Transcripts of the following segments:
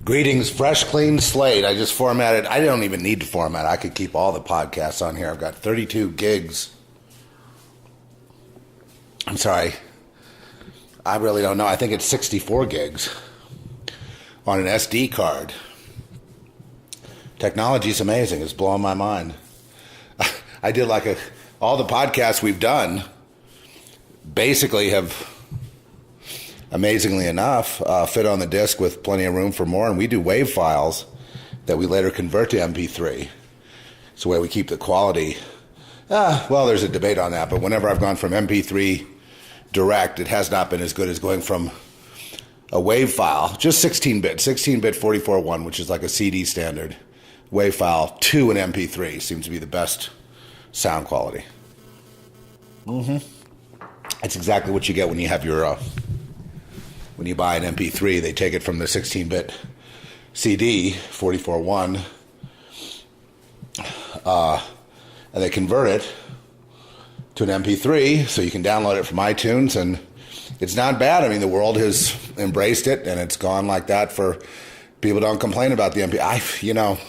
Greetings, fresh, clean slate. I just formatted. I don't even need to format. I could keep all the podcasts on here. I've got 32 gigs. I'm sorry. I really don't know. I think it's 64 gigs on an SD card. Technology's amazing. It's blowing my mind. I did all the podcasts we've done basically have, amazingly enough, fit on the disc with plenty of room for more. And we do WAV files that we later convert to MP3. It's the way we keep the quality. Well, there's a debate on that. But whenever I've gone from MP3 direct, it has not been as good as going from a WAV file, just 16-bit 44.1, which is like a CD standard WAV file, to an MP3. Seems to be the best sound quality. That's exactly what you get when you have your... when you buy an MP3, they take it from the 16-bit CD, 44.1, and they convert it to an MP3 so you can download it from iTunes, and it's not bad. I mean, the world has embraced it, and it's gone like that for people. Don't complain about the MP3.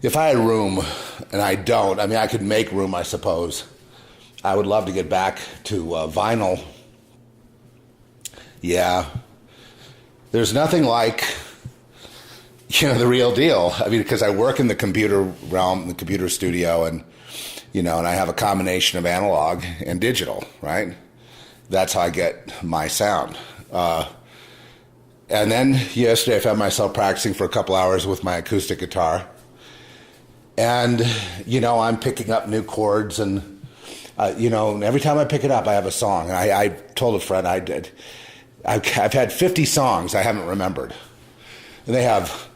If I had room, and I don't, I mean, I could make room, I suppose. I would love to get back to vinyl. Yeah, there's nothing like, the real deal. I mean, because I work in the computer realm, the computer studio, and, and I have a combination of analog and digital, right? That's how I get my sound. And then yesterday I found myself practicing for a couple hours with my acoustic guitar. And, I'm picking up new chords and, every time I pick it up, I have a song. And I told a friend I've had 50 songs I haven't remembered. And they have,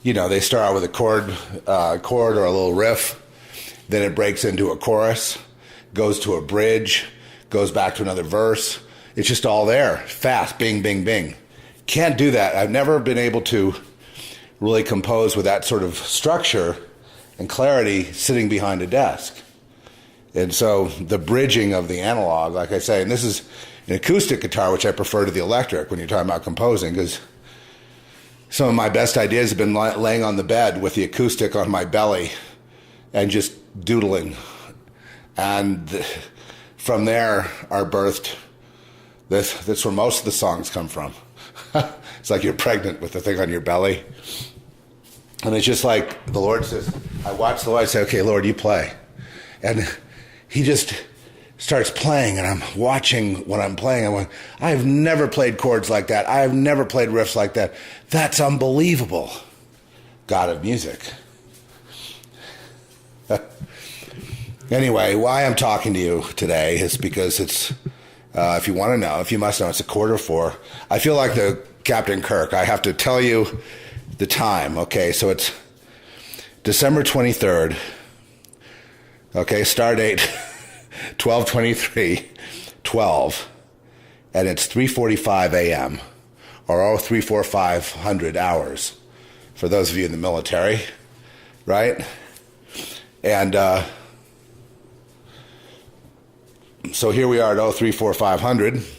they start out with a chord or a little riff. Then it breaks into a chorus, goes to a bridge, goes back to another verse. It's just all there, fast, bing, bing, bing. Can't do that. I've never been able to really compose with that sort of structure and clarity sitting behind a desk. And so the bridging of the analog, like I say, and this is an acoustic guitar, which I prefer to the electric when you're talking about composing, because some of my best ideas have been laying on the bed with the acoustic on my belly and just doodling. And from there are birthed, that's where most of the songs come from. It's like you're pregnant with the thing on your belly. And it's just like the Lord says, I watch the Lord, I say, okay, Lord, you play. And he just starts playing, and I'm watching what I'm playing. I'm going, I've never played chords like that. I've never played riffs like that. That's unbelievable. God of music. Anyway, why I'm talking to you today is because it's, if you want to know, if you must know, it's 4:15. I feel like the Captain Kirk. I have to tell you the time. Okay, so it's December 23rd. Okay, star date 12/23/12, and it's 3:45 a.m. or 3:45 hours for those of you in the military, right? And so here we are at 3:45.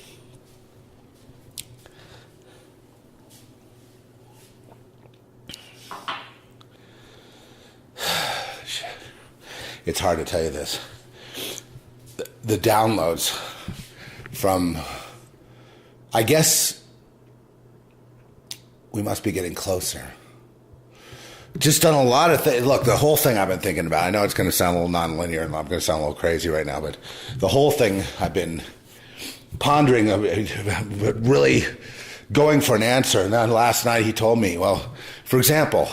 It's hard to tell you this. The downloads from, I guess we must be getting closer. Just done a lot of things. Look, the whole thing I've been thinking about, I know it's going to sound a little nonlinear and I'm going to sound a little crazy right now, but the whole thing I've been pondering, really going for an answer. And then last night he told me, well, for example,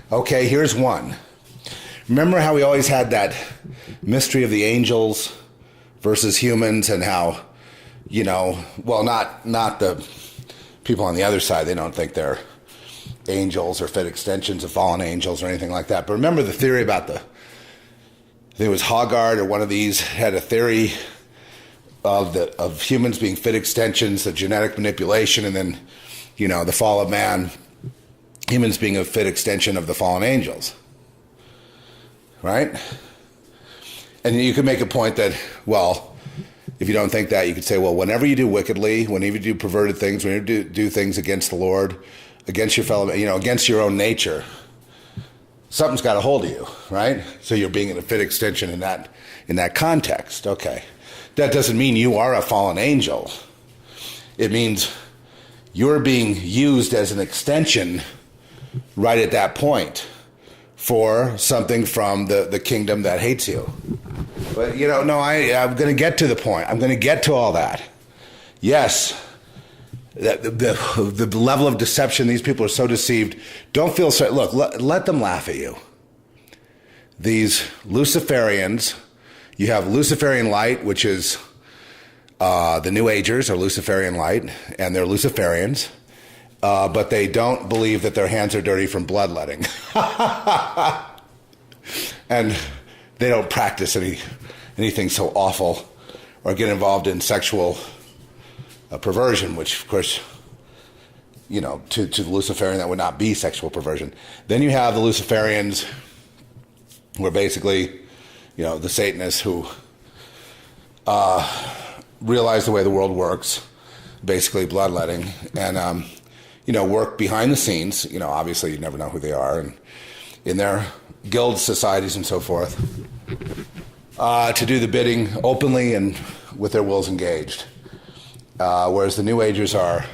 okay, here's one. Remember how we always had that mystery of the angels versus humans, and how, well, not the people on the other side, they don't think they're angels or fit extensions of fallen angels or anything like that. But remember the theory about I think it was Hoggard or one of these had a theory of humans being fit extensions, of genetic manipulation, and then, the fall of man, humans being a fit extension of the fallen angels. Right? And you could make a point that, well, if you don't think that, you could say, well, whenever you do wickedly, whenever you do perverted things, whenever you do things against the Lord, against your fellow, against your own nature, something's got a hold of you, right? So you're being a fit extension in that context. Okay. That doesn't mean you are a fallen angel. It means you're being used as an extension right at that point for something from the kingdom that hates you. But, no, I'm going to get to the point. I'm going to get to all that. Yes, the level of deception, these people are so deceived. Don't feel sorry. Look, let them laugh at you. These Luciferians, you have Luciferian light, which is the New Agers are Luciferian light, and they're Luciferians. But they don't believe that their hands are dirty from bloodletting. And they don't practice anything so awful or get involved in sexual perversion, which, of course, to the Luciferian, that would not be sexual perversion. Then you have the Luciferians, who are basically, the Satanists who realize the way the world works, basically bloodletting, and work behind the scenes. Obviously you never know who they are, and in their guild societies and so forth, to do the bidding openly and with their wills engaged. Whereas the New Agers are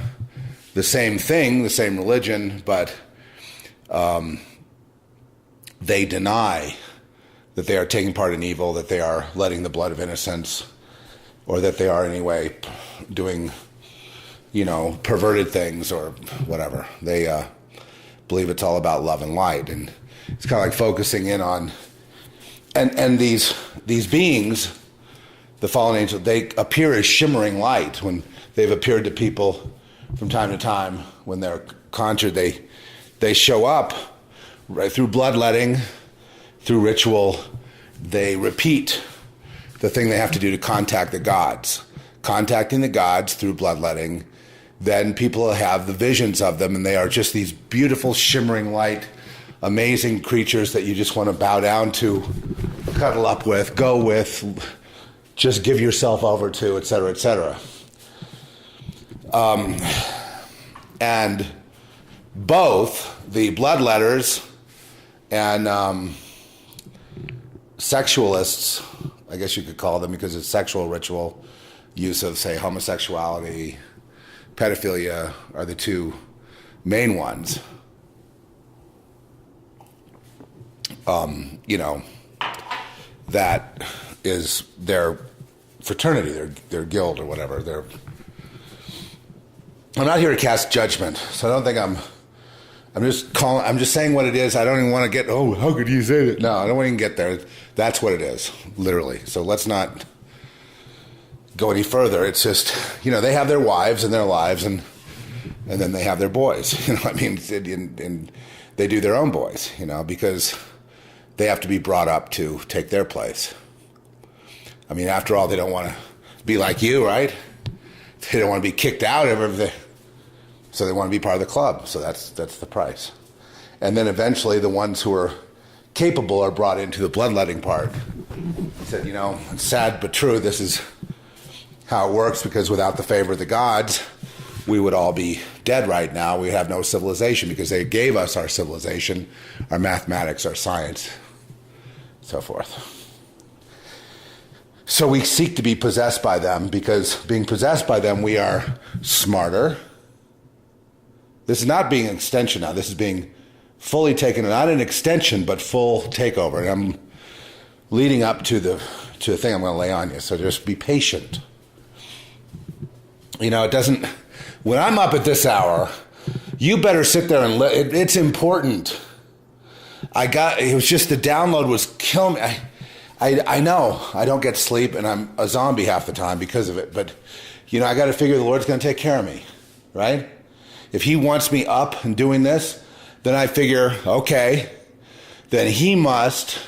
the same thing, the same religion, but they deny that they are taking part in evil, that they are letting the blood of innocents, or that they are in any way doing perverted things or whatever. They believe it's all about love and light, and it's kind of like focusing in on, and these beings, the fallen angels, they appear as shimmering light. When they've appeared to people from time to time, when they're conjured, they show up right through bloodletting, through ritual. They repeat the thing they have to do to contact the gods. Contacting the gods through bloodletting, then people have the visions of them, and they are just these beautiful, shimmering light, amazing creatures that you just want to bow down to, cuddle up with, go with, just give yourself over to, etc., etc. And both the bloodletters and sexualists, I guess you could call them, because it's sexual ritual, use of, say, homosexuality, pedophilia are the two main ones. That is their fraternity, their guild or whatever. I'm not here to cast judgment, so I don't think I'm just saying what it is. I don't even want to get, how could you say that? No, I don't want to even get there. That's what it is, literally. So let's not go any further. It's just, they have their wives and their lives, and then they have their boys. And they do their own boys, because they have to be brought up to take their place. After all, they don't want to be like you, right? They don't want to be kicked out of everything. So they want to be part of the club. So that's the price. And then eventually the ones who are capable are brought into the bloodletting part. He said, it's sad but true, this is how it works, because without the favor of the gods, we would all be dead right now. We have no civilization, because they gave us our civilization, our mathematics, our science, so forth. So we seek to be possessed by them, because being possessed by them, we are smarter. This is not being an extension now. This is being fully taken, not an extension, but full takeover. And I'm leading up to the thing I'm going to lay on you. So just be patient. It doesn't, when I'm up at this hour, you better sit there and it's important. It was just the download was killing me. I know I don't get sleep, and I'm a zombie half the time because of it. But, I got to figure the Lord's going to take care of me, right? If he wants me up and doing this, then I figure, okay, then he must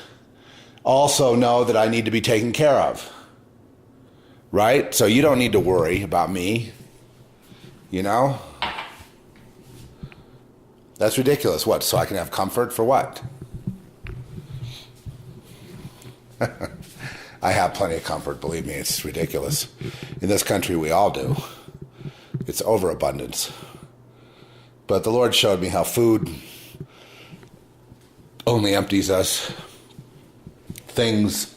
also know that I need to be taken care of, right? So you don't need to worry about me, That's ridiculous. What, so I can have comfort for what? I have plenty of comfort, believe me, it's ridiculous. In this country, we all do. It's overabundance. But the Lord showed me how food only empties us. Things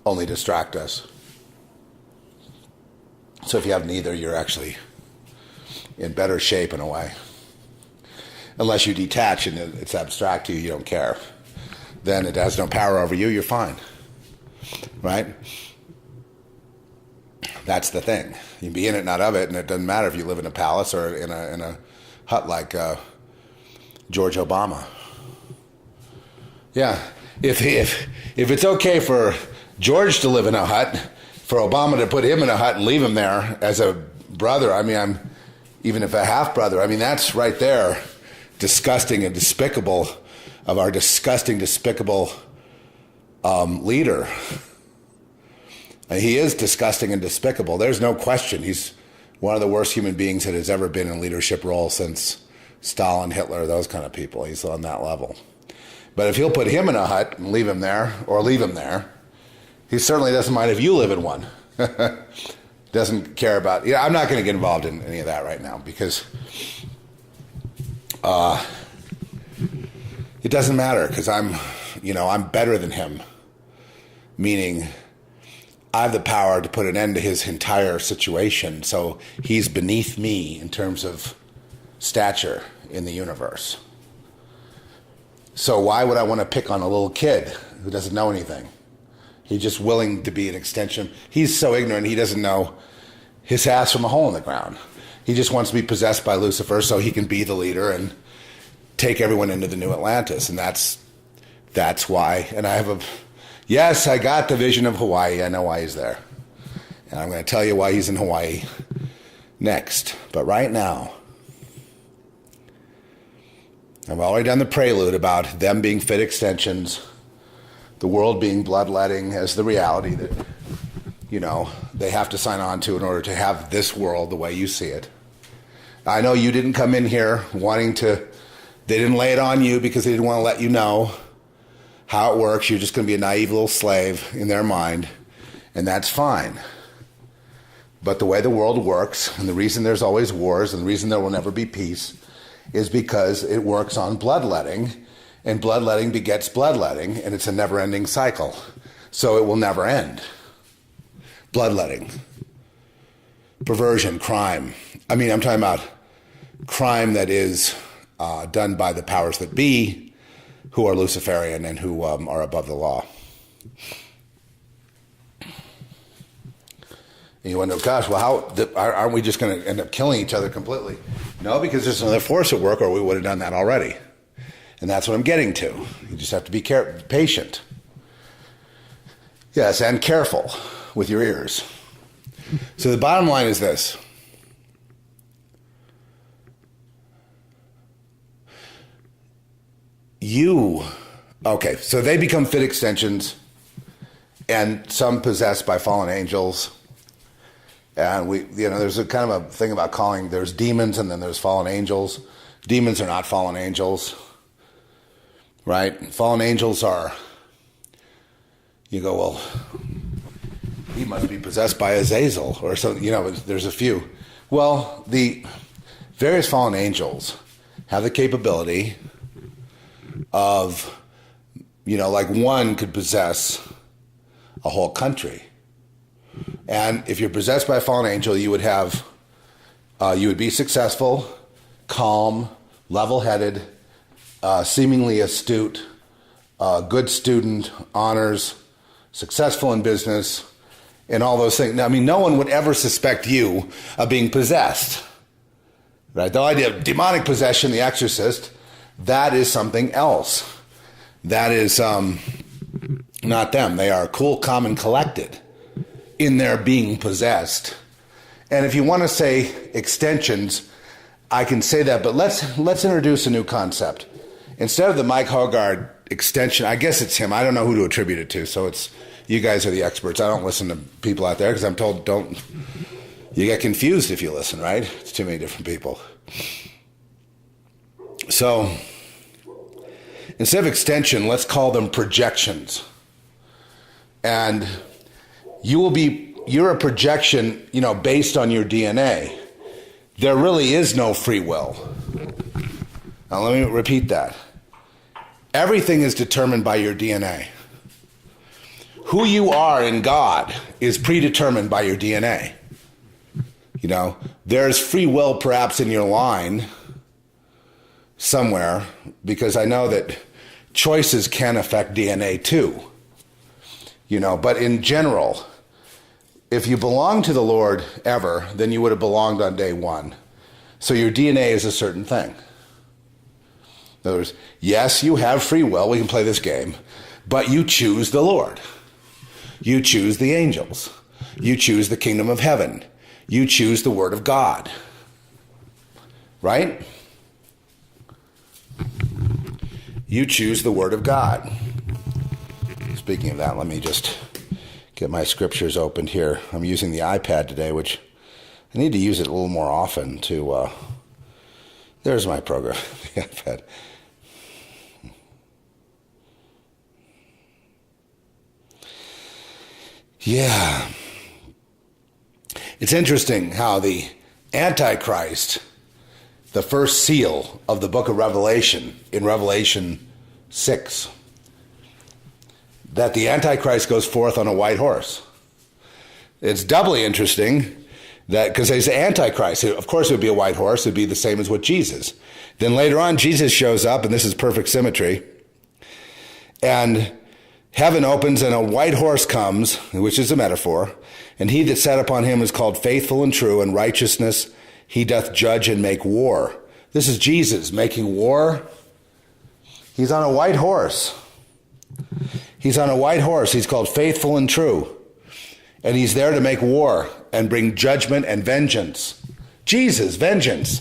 only distract us. So if you have neither, you're actually in better shape in a way. Unless you detach and it's abstract to you, you don't care. Then it has no power over you, you're fine. Right? That's the thing. You can be in it, not of it, and it doesn't matter if you live in a palace or in a hut like George Obama. Yeah. If it's okay for George to live in a hut, for Obama to put him in a hut and leave him there as a brother, I mean, I'm even if a half brother, I mean, that's right there disgusting and despicable of our disgusting, despicable leader. And he is disgusting and despicable. There's no question. He's one of the worst human beings that has ever been in a leadership role since Stalin, Hitler, those kind of people. He's on that level. But if he'll put him in a hut and leave him there, or leave him there, he certainly doesn't mind if you live in one. Doesn't care about... Yeah, I'm not going to get involved in any of that right now because it doesn't matter because I'm better than him. Meaning, I have the power to put an end to his entire situation. So he's beneath me in terms of stature in the universe. So why would I want to pick on a little kid who doesn't know anything? He's just willing to be an extension. He's so ignorant, he doesn't know his ass from a hole in the ground. He just wants to be possessed by Lucifer so he can be the leader and take everyone into the new Atlantis. And that's why. And yes, I got the vision of Hawaii. I know why he's there. And I'm going to tell you why he's in Hawaii next. But right now, I've already done the prelude about them being fit extensions, the world being bloodletting as the reality that, they have to sign on to in order to have this world the way you see it. I know you didn't come in here wanting to, they didn't lay it on you because they didn't want to let you know how it works. You're just going to be a naive little slave in their mind, and that's fine. But the way the world works, and the reason there's always wars, and the reason there will never be peace, is because it works on bloodletting, and bloodletting begets bloodletting, and it's a never-ending cycle. So it will never end. Bloodletting. Perversion, crime. I mean, I'm talking about crime that is done by the powers that be, who are Luciferian and who are above the law. And you wonder, gosh, well, aren't we just going to end up killing each other completely? No, because there's another force at work, or we would have done that already. And that's what I'm getting to. You just have to be patient. Yes, and careful with your ears. So the bottom line is this. Okay, so they become fit extensions, and some possessed by fallen angels. And there's a kind of a thing about calling, there's demons and then there's fallen angels. Demons are not fallen angels, right? Fallen angels are, you go, well, he must be possessed by Azazel or something, there's a few. Well, the various fallen angels have the capability of, like one could possess a whole country. And if you're possessed by a fallen angel, you would be successful, calm, level-headed, seemingly astute, good student, honors, successful in business, and all those things. Now, I mean, no one would ever suspect you of being possessed, right? The idea of demonic possession, The Exorcist, that is something else. That is not them. They are cool, calm, and collected in their being possessed. And if you want to say extensions, I can say that, but let's introduce a new concept. Instead of the Mike Hogarth extension, I guess it's him. I don't know who to attribute it to, so you guys are the experts. I don't listen to people out there because I'm told you get confused if you listen, right? It's too many different people. So instead of extension, let's call them projections. And you're a projection, based on your DNA. There really is no free will. Now let me repeat that. Everything is determined by your DNA. Who you are in God is predetermined by your DNA. There's free will perhaps in your line somewhere, because I know that choices can affect DNA too. But in general, if you belong to the Lord ever, then you would have belonged on day one. So your DNA is a certain thing. In other words, yes, you have free will. We can play this game. But you choose the Lord. You choose the angels. You choose the kingdom of heaven. You choose the word of God. Right? You choose the word of God. Speaking of that, let me just get my scriptures opened here. I'm using the iPad today, which I need to use it a little more often to, there's my program, the iPad. Yeah. It's interesting how the Antichrist, the first seal of the book of Revelation, in Revelation 6, that the Antichrist goes forth on a white horse. It's doubly interesting that, because he's Antichrist, of course it would be a white horse, it would be the same as what Jesus. Then later on, Jesus shows up, and this is perfect symmetry, and heaven opens and a white horse comes, which is a metaphor, and he that sat upon him is called faithful and true, and righteousness he doth judge and make war. This is Jesus making war. He's on a white horse. He's on a white horse. He's called faithful and true. And he's there to make war and bring judgment and vengeance. Jesus, vengeance.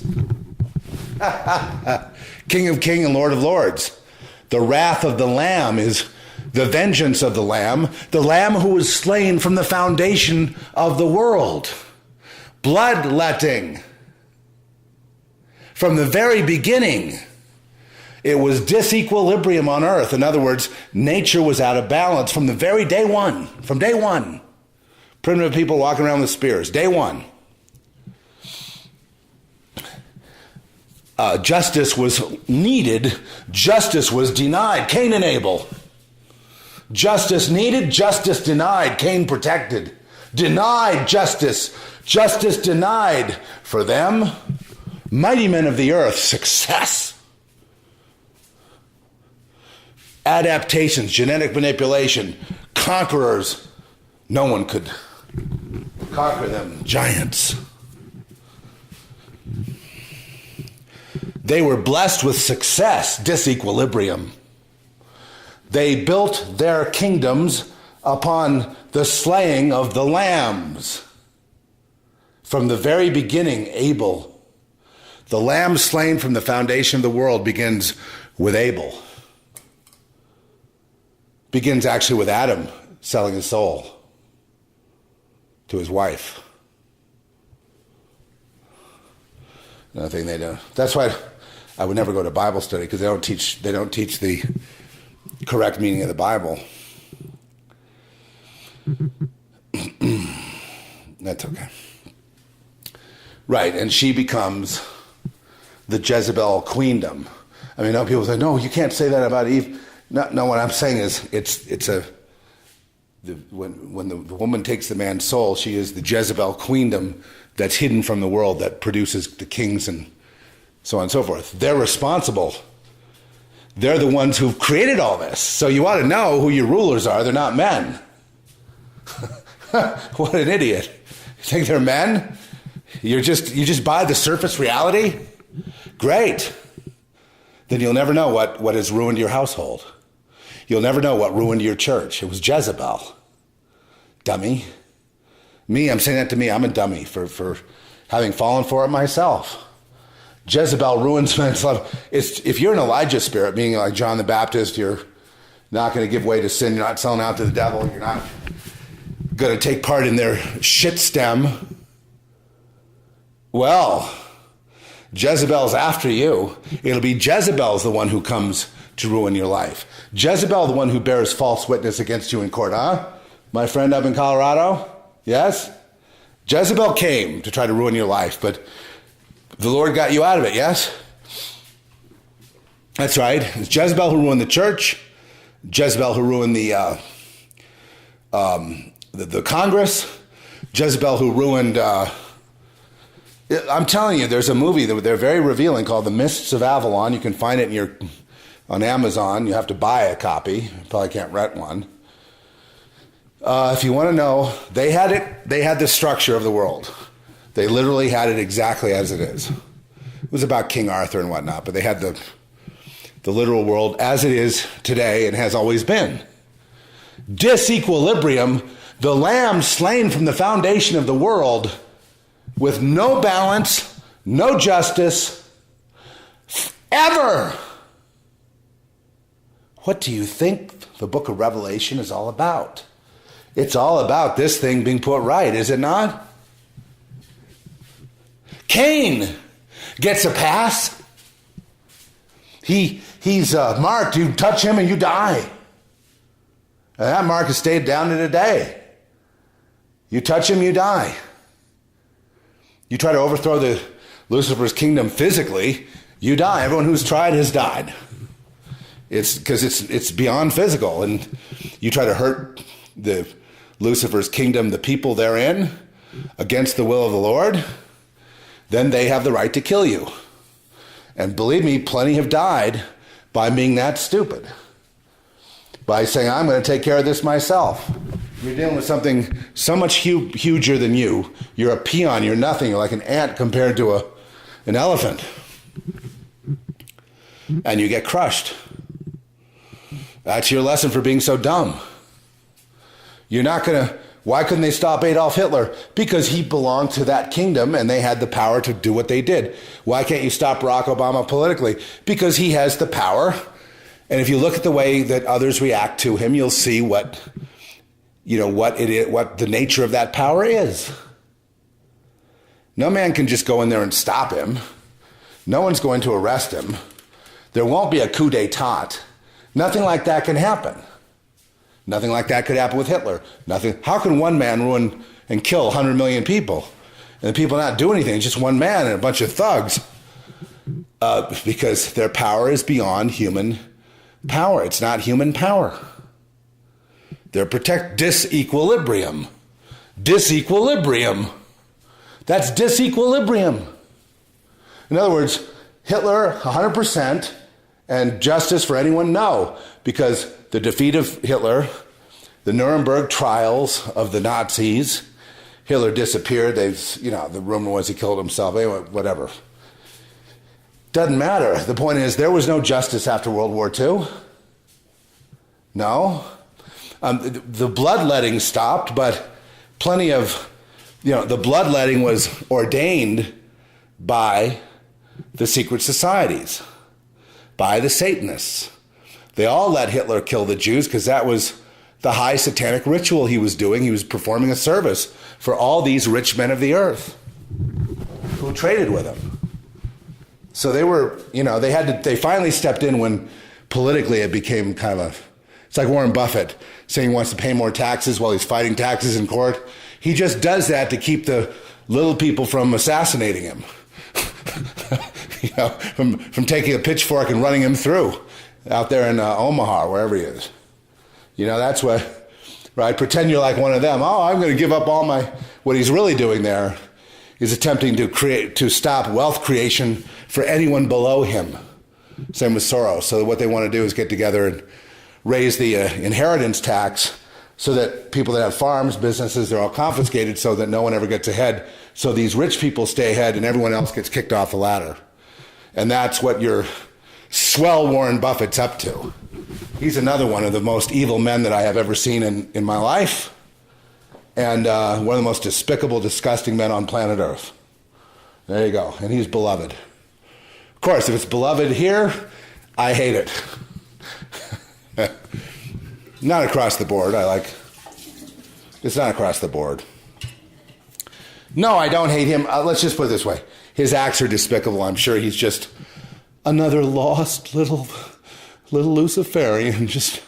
King of kings and Lord of lords. The wrath of the Lamb is the vengeance of the Lamb who was slain from the foundation of the world. Bloodletting. From the very beginning, it was disequilibrium on earth. In other words, nature was out of balance from the very day one. From day one. Primitive people walking around with spears. Day one. Justice was needed. Justice was denied. Cain and Abel. Justice needed. Justice denied. Cain protected. Denied justice. Justice denied. For them, mighty men of the earth, success. Adaptations, genetic manipulation, conquerors. No one could conquer them. Giants. They were blessed with success, disequilibrium. They built their kingdoms upon the slaying of the lambs. From the very beginning, Abel, the lamb slain from the foundation of the world, begins with Abel. Begins actually with Adam selling his soul to his wife. Another thing they do. That's why I would never go to Bible study, because they don't teach the correct meaning of the Bible. That's okay. Right, and she becomes the Jezebel queendom. I mean, people say, no, you can't say that about Eve. No, what I'm saying is when the woman takes the man's soul, she is the Jezebel queendom that's hidden from the world, that produces the kings and so on and so forth. They're responsible. They're the ones who've created all this. So you ought to know who your rulers are. They're not men. What an idiot. You think they're men? You just buy the surface reality? Great. Then you'll never know what has ruined your household. You'll never know what ruined your church. It was Jezebel. Dummy. Me, I'm saying that to me. I'm a dummy for having fallen for it myself. Jezebel ruins men's life. If you're an Elijah spirit, meaning like John the Baptist, you're not going to give way to sin. You're not selling out to the devil. You're not going to take part in their shit stem. Well, Jezebel's after you. It'll be Jezebel's the one who comes to ruin your life. Jezebel, the one who bears false witness against you in court, huh? My friend up in Colorado? Yes? Jezebel came to try to ruin your life, but the Lord got you out of it, yes? That's right. It's Jezebel who ruined the church. Jezebel who ruined the Congress. Jezebel who ruined... I'm telling you, there's a movie that they're very revealing called The Mists of Avalon. You can find it on Amazon. You have to buy a copy. You probably can't rent one. If you want to know, they had it. They had the structure of the world. They literally had it exactly as it is. It was about King Arthur and whatnot, but they had the literal world as it is today and has always been. Disequilibrium, the lamb slain from the foundation of the world, with no balance, no justice, ever. What do you think the book of Revelation is all about? It's all about this thing being put right, is it not? Cain gets a pass. He's marked. You touch him and you die. And that mark has stayed down to today. You touch him, you die. You try to overthrow Lucifer's kingdom physically, you die. Everyone who's tried has died. It's because it's beyond physical, and you try to hurt Lucifer's kingdom, the people therein, against the will of the Lord, then they have the right to kill you. And believe me, plenty have died by being that stupid. By saying, I'm going to take care of this myself. You're dealing with something so much huger than you. You're a peon. You're nothing. You're like an ant compared to an elephant. And you get crushed. That's your lesson for being so dumb. You're not going to... Why couldn't they stop Adolf Hitler? Because he belonged to that kingdom and they had the power to do what they did. Why can't you stop Barack Obama politically? Because he has the power. And if you look at the way that others react to him, you'll see what the nature of that power is. No man can just go in there and stop him. No one's going to arrest him. There won't be a coup d'etat. Nothing like that can happen. Nothing like that could happen with Hitler. Nothing. How can one man ruin and kill 100 million people? And the people not do anything. It's just one man and a bunch of thugs. Because their power is beyond human power. It's not human power. They're disequilibrium. Disequilibrium. That's disequilibrium. In other words, Hitler, 100%, and justice for anyone, no. Because the defeat of Hitler, the Nuremberg trials of the Nazis, Hitler disappeared. The rumor was he killed himself. Anyway, whatever. Doesn't matter. The point is, there was no justice after World War II. No. The bloodletting stopped, but plenty of, the bloodletting was ordained by the secret societies, by the Satanists. They all let Hitler kill the Jews because that was the high satanic ritual he was doing. He was performing a service for all these rich men of the earth who traded with him. So they were, they finally stepped in when politically it became it's like Warren Buffett saying he wants to pay more taxes while he's fighting taxes in court. He just does that to keep the little people from assassinating him. From taking a pitchfork and running him through out there in Omaha, wherever he is. That's what, right? Pretend you're like one of them. Oh, I'm going to give up what he's really doing there is attempting to stop wealth creation for anyone below him. Same with Soros. So what they want to do is get together and raise the inheritance tax so that people that have farms, businesses, they're all confiscated so that no one ever gets ahead. So these rich people stay ahead and everyone else gets kicked off the ladder. And that's what your swell Warren Buffett's up to. He's another one of the most evil men that I have ever seen in my life. And one of the most despicable, disgusting men on planet Earth. There you go. And he's beloved. Of course, if it's beloved here, I hate it. Not across the board. It's not across the board. No, I don't hate him. Let's just put it this way. His acts are despicable. I'm sure he's just another lost little Luciferian, just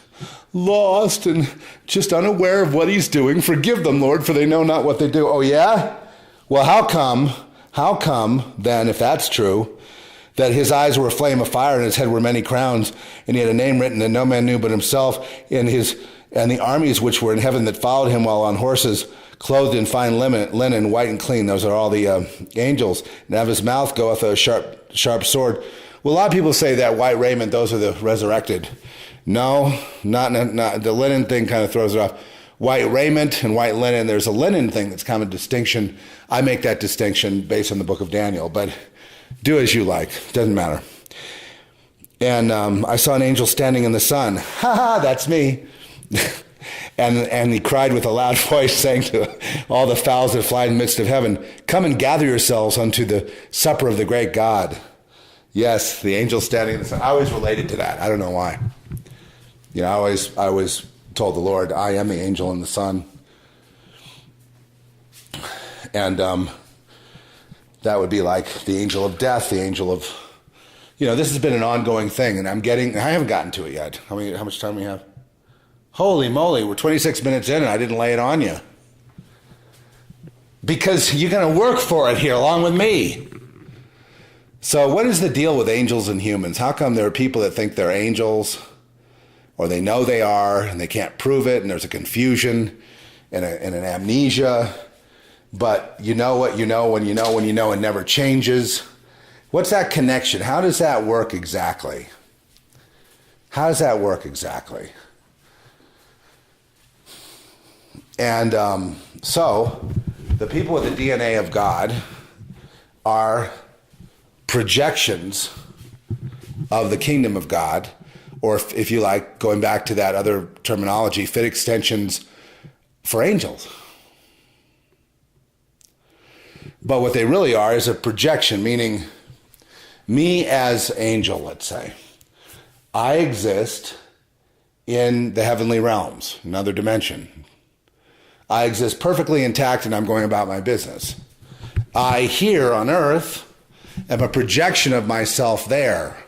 lost and just unaware of what he's doing. Forgive them, Lord, for they know not what they do. Oh, yeah? Well, how come then, if that's true, that his eyes were a flame of fire and his head were many crowns, and he had a name written that no man knew but himself, and the armies which were in heaven that followed him while on horses, clothed in fine linen, white and clean. Those are all the angels. And out of his mouth goeth a sharp sword. Well, a lot of people say that white raiment, those are the resurrected. No, not the linen thing kind of throws it off. White raiment and white linen, there's a linen thing that's kind of a distinction. I make that distinction based on the book of Daniel, but do as you like. Doesn't matter. And I saw an angel standing in the sun. Ha ha, that's me. And he cried with a loud voice, saying to all the fowls that fly in the midst of heaven, come and gather yourselves unto the supper of the great God. Yes, the angel standing in the sun. I always related to that. I don't know why. You know, I always told the Lord, I am the angel in the sun. And that would be like the angel of death, the angel of, you know, this has been an ongoing thing, and I haven't gotten to it yet. How much time we have? Holy moly, we're 26 minutes in and I didn't lay it on you. Because you're going to work for it here along with me. So what is the deal with angels and humans? How come there are people that think they're angels, or they know they are, and they can't prove it, and there's a confusion and an amnesia, but you know what you know when you know when you know, and never changes? What's that connection? How does that work exactly? How does that work exactly? And so the people with the DNA of God are projections of the kingdom of God, or if you like, going back to that other terminology, fit extensions for angels. But what they really are is a projection, meaning me as angel, let's say. I exist in the heavenly realms, another dimension. I exist perfectly intact and I'm going about my business. I here on earth am a projection of myself there.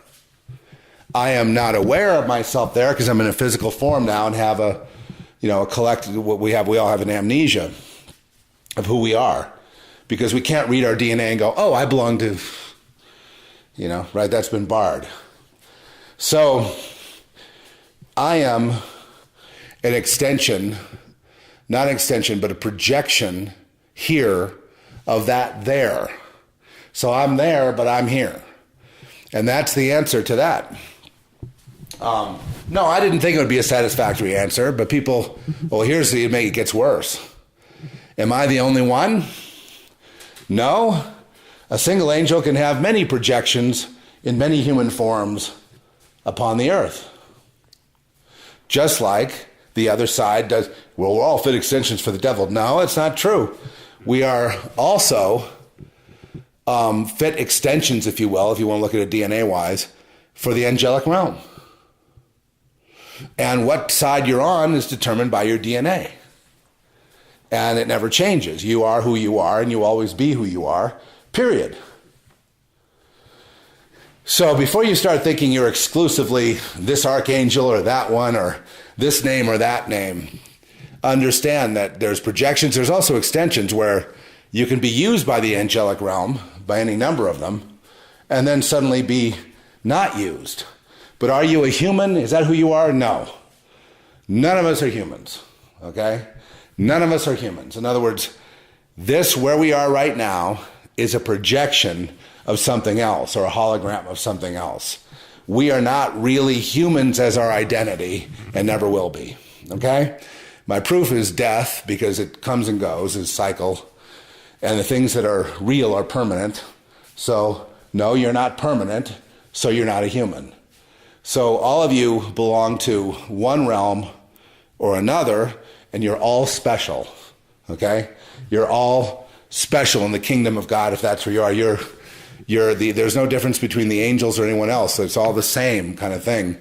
I am not aware of myself there because I'm in a physical form now and have a collective, we all have an amnesia of who we are, because we can't read our DNA and go, oh, I belong to, right? That's been barred. So I am an extension, not an extension, but a projection here of that there. So I'm there, but I'm here. And that's the answer to that. No, I didn't think it would be a satisfactory answer, but people, it gets worse. Am I the only one? No. A single angel can have many projections in many human forms upon the earth. Just like the other side does. Well, we're all fit extensions for the devil. No, it's not true. We are also fit extensions, if you will, if you want to look at it DNA-wise, for the angelic realm. And what side you're on is determined by your DNA. And it never changes. You are who you are, and you always be who you are, period. So before you start thinking you're exclusively this archangel or that one or this name or that name, understand that there's projections. There's also extensions where you can be used by the angelic realm, by any number of them, and then suddenly be not used. But are you a human? Is that who you are? No. None of us are humans, okay? None of us are humans. In other words, this where we are right now is a projection of something else, or a hologram of something else. We are not really humans as our identity, and never will be, okay? My proof is death, because it comes and goes, is cycle, and the things that are real are permanent. So, no, you're not permanent, so you're not a human. So all of you belong to one realm or another, and you're all special, okay? You're all special in the kingdom of God, if that's where you are. There's no difference between the angels or anyone else. It's all the same kind of thing.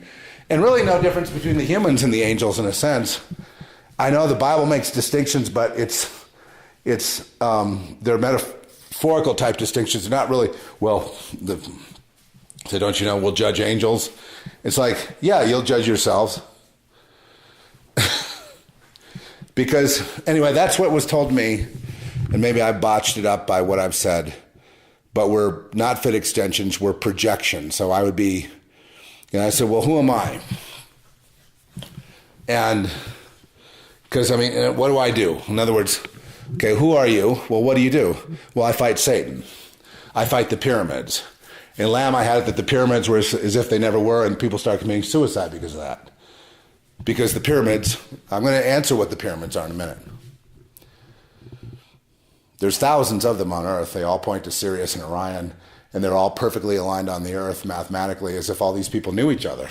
And really no difference between the humans and the angels in a sense. I know the Bible makes distinctions, but they're metaphorical type distinctions. They're not really, so don't you know we'll judge angels? It's like, yeah, you'll judge yourselves. Because, anyway, that's what was told me, and maybe I botched it up by what I've said, but we're not fit extensions, we're projections. So I would be, I said, well, who am I? And, because, what do I do? In other words, okay, who are you? Well, what do? Well, I fight Satan. I fight the pyramids. In Lamb, I had it that the pyramids were as if they never were, and people started committing suicide because of that. Because the pyramids, I'm going to answer what the pyramids are in a minute. There's thousands of them on Earth. They all point to Sirius and Orion, and they're all perfectly aligned on the Earth mathematically as if all these people knew each other.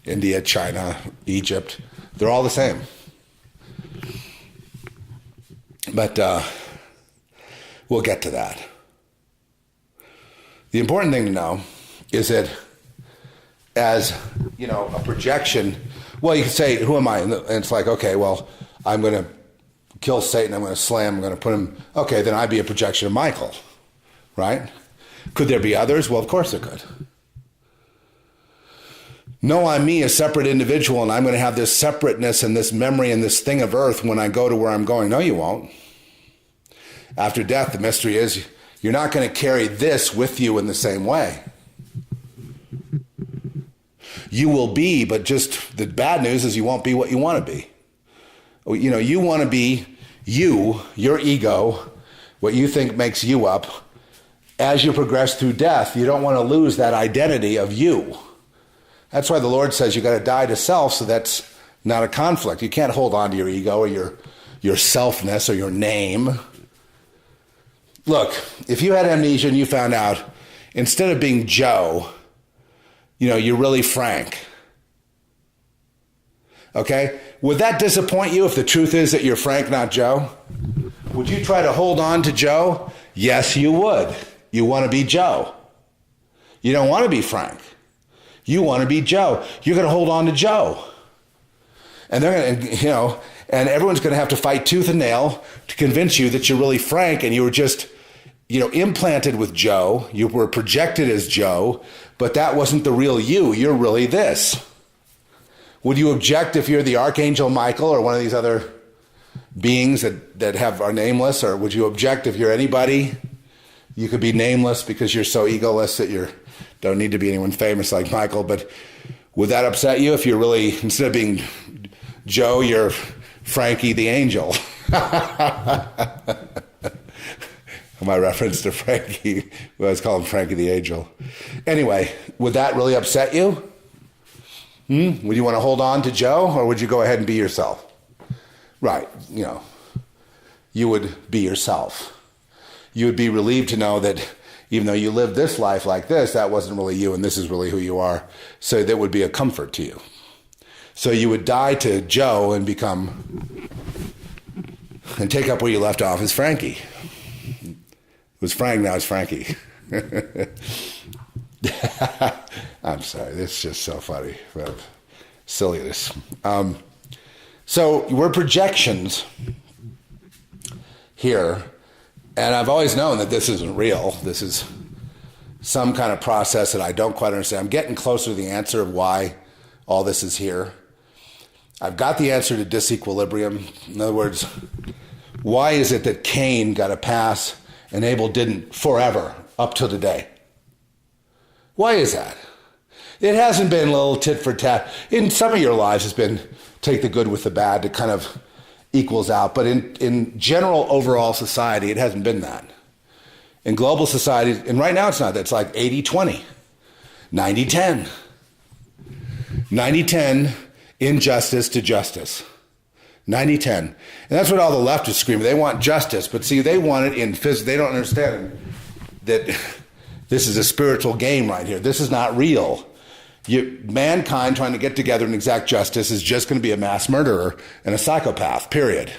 India, China, Egypt, they're all the same. But we'll get to that. The important thing to know is that as, a projection, well, you can say, who am I? And it's like, okay, well, I'm going to kill Satan, I'm going to slay him, I'm going to put him, okay, then I'd be a projection of Michael, right? Could there be others? Well, of course there could. No, I'm me, a separate individual, and I'm going to have this separateness and this memory and this thing of earth when I go to where I'm going. No, you won't. After death, the mystery is you're not going to carry this with you in the same way. You will be, but just the bad news is you won't be what you want to be. You want to be you, your ego, what you think makes you up. As you progress through death, you don't want to lose that identity of you. That's why the Lord says you got to die to self, so that's not a conflict. You can't hold on to your ego or your selfness or your name. Look, if you had amnesia and you found out, instead of being Joe, you're really Frank. Okay? Would that disappoint you if the truth is that you're Frank, not Joe? Would you try to hold on to Joe? Yes, you would. You want to be Joe. You don't want to be Frank. You want to be Joe. You're going to hold on to Joe. And they're going to, and everyone's going to have to fight tooth and nail to convince you that you're really Frank and you were just, implanted with Joe. You were projected as Joe, but that wasn't the real you. You're really this. Would you object if you're the Archangel Michael or one of these other beings that are nameless? Or would you object if you're anybody? You could be nameless because you're so egoless that you don't need to be anyone famous like Michael. But would that upset you if you're really, instead of being Joe, you're Frankie the Angel? My reference to Frankie, well, I was calling Frankie the Angel. Anyway, would that really upset you? Would you want to hold on to Joe, or would you go ahead and be yourself? Right, you would be yourself. You would be relieved to know that even though you lived this life like this, that wasn't really you, and this is really who you are. So that would be a comfort to you. So you would die to Joe and take up where you left off as Frankie. It was Frank, now it's Frankie. I'm sorry, this is just so funny. Silliness. So we're projections here, and I've always known that this isn't real. This is some kind of process that I don't quite understand. I'm getting closer to the answer of why all this is here. I've got the answer to disequilibrium. In other words, why is it that Cain got a pass and Abel didn't forever, up to today? Why is that? It hasn't been a little tit for tat. In some of your lives, it's been take the good with the bad to kind of equals out. But in general, overall society, it hasn't been that. In global society, and right now it's not that. It's like 80-20, 90-10. 90-10 injustice to justice. 90-10. And that's what all the left is screaming. They want justice, but see, they want it in physics. They don't understand that this is a spiritual game right here. This is not real. Mankind trying to get together and exact justice is just going to be a mass murderer and a psychopath, period.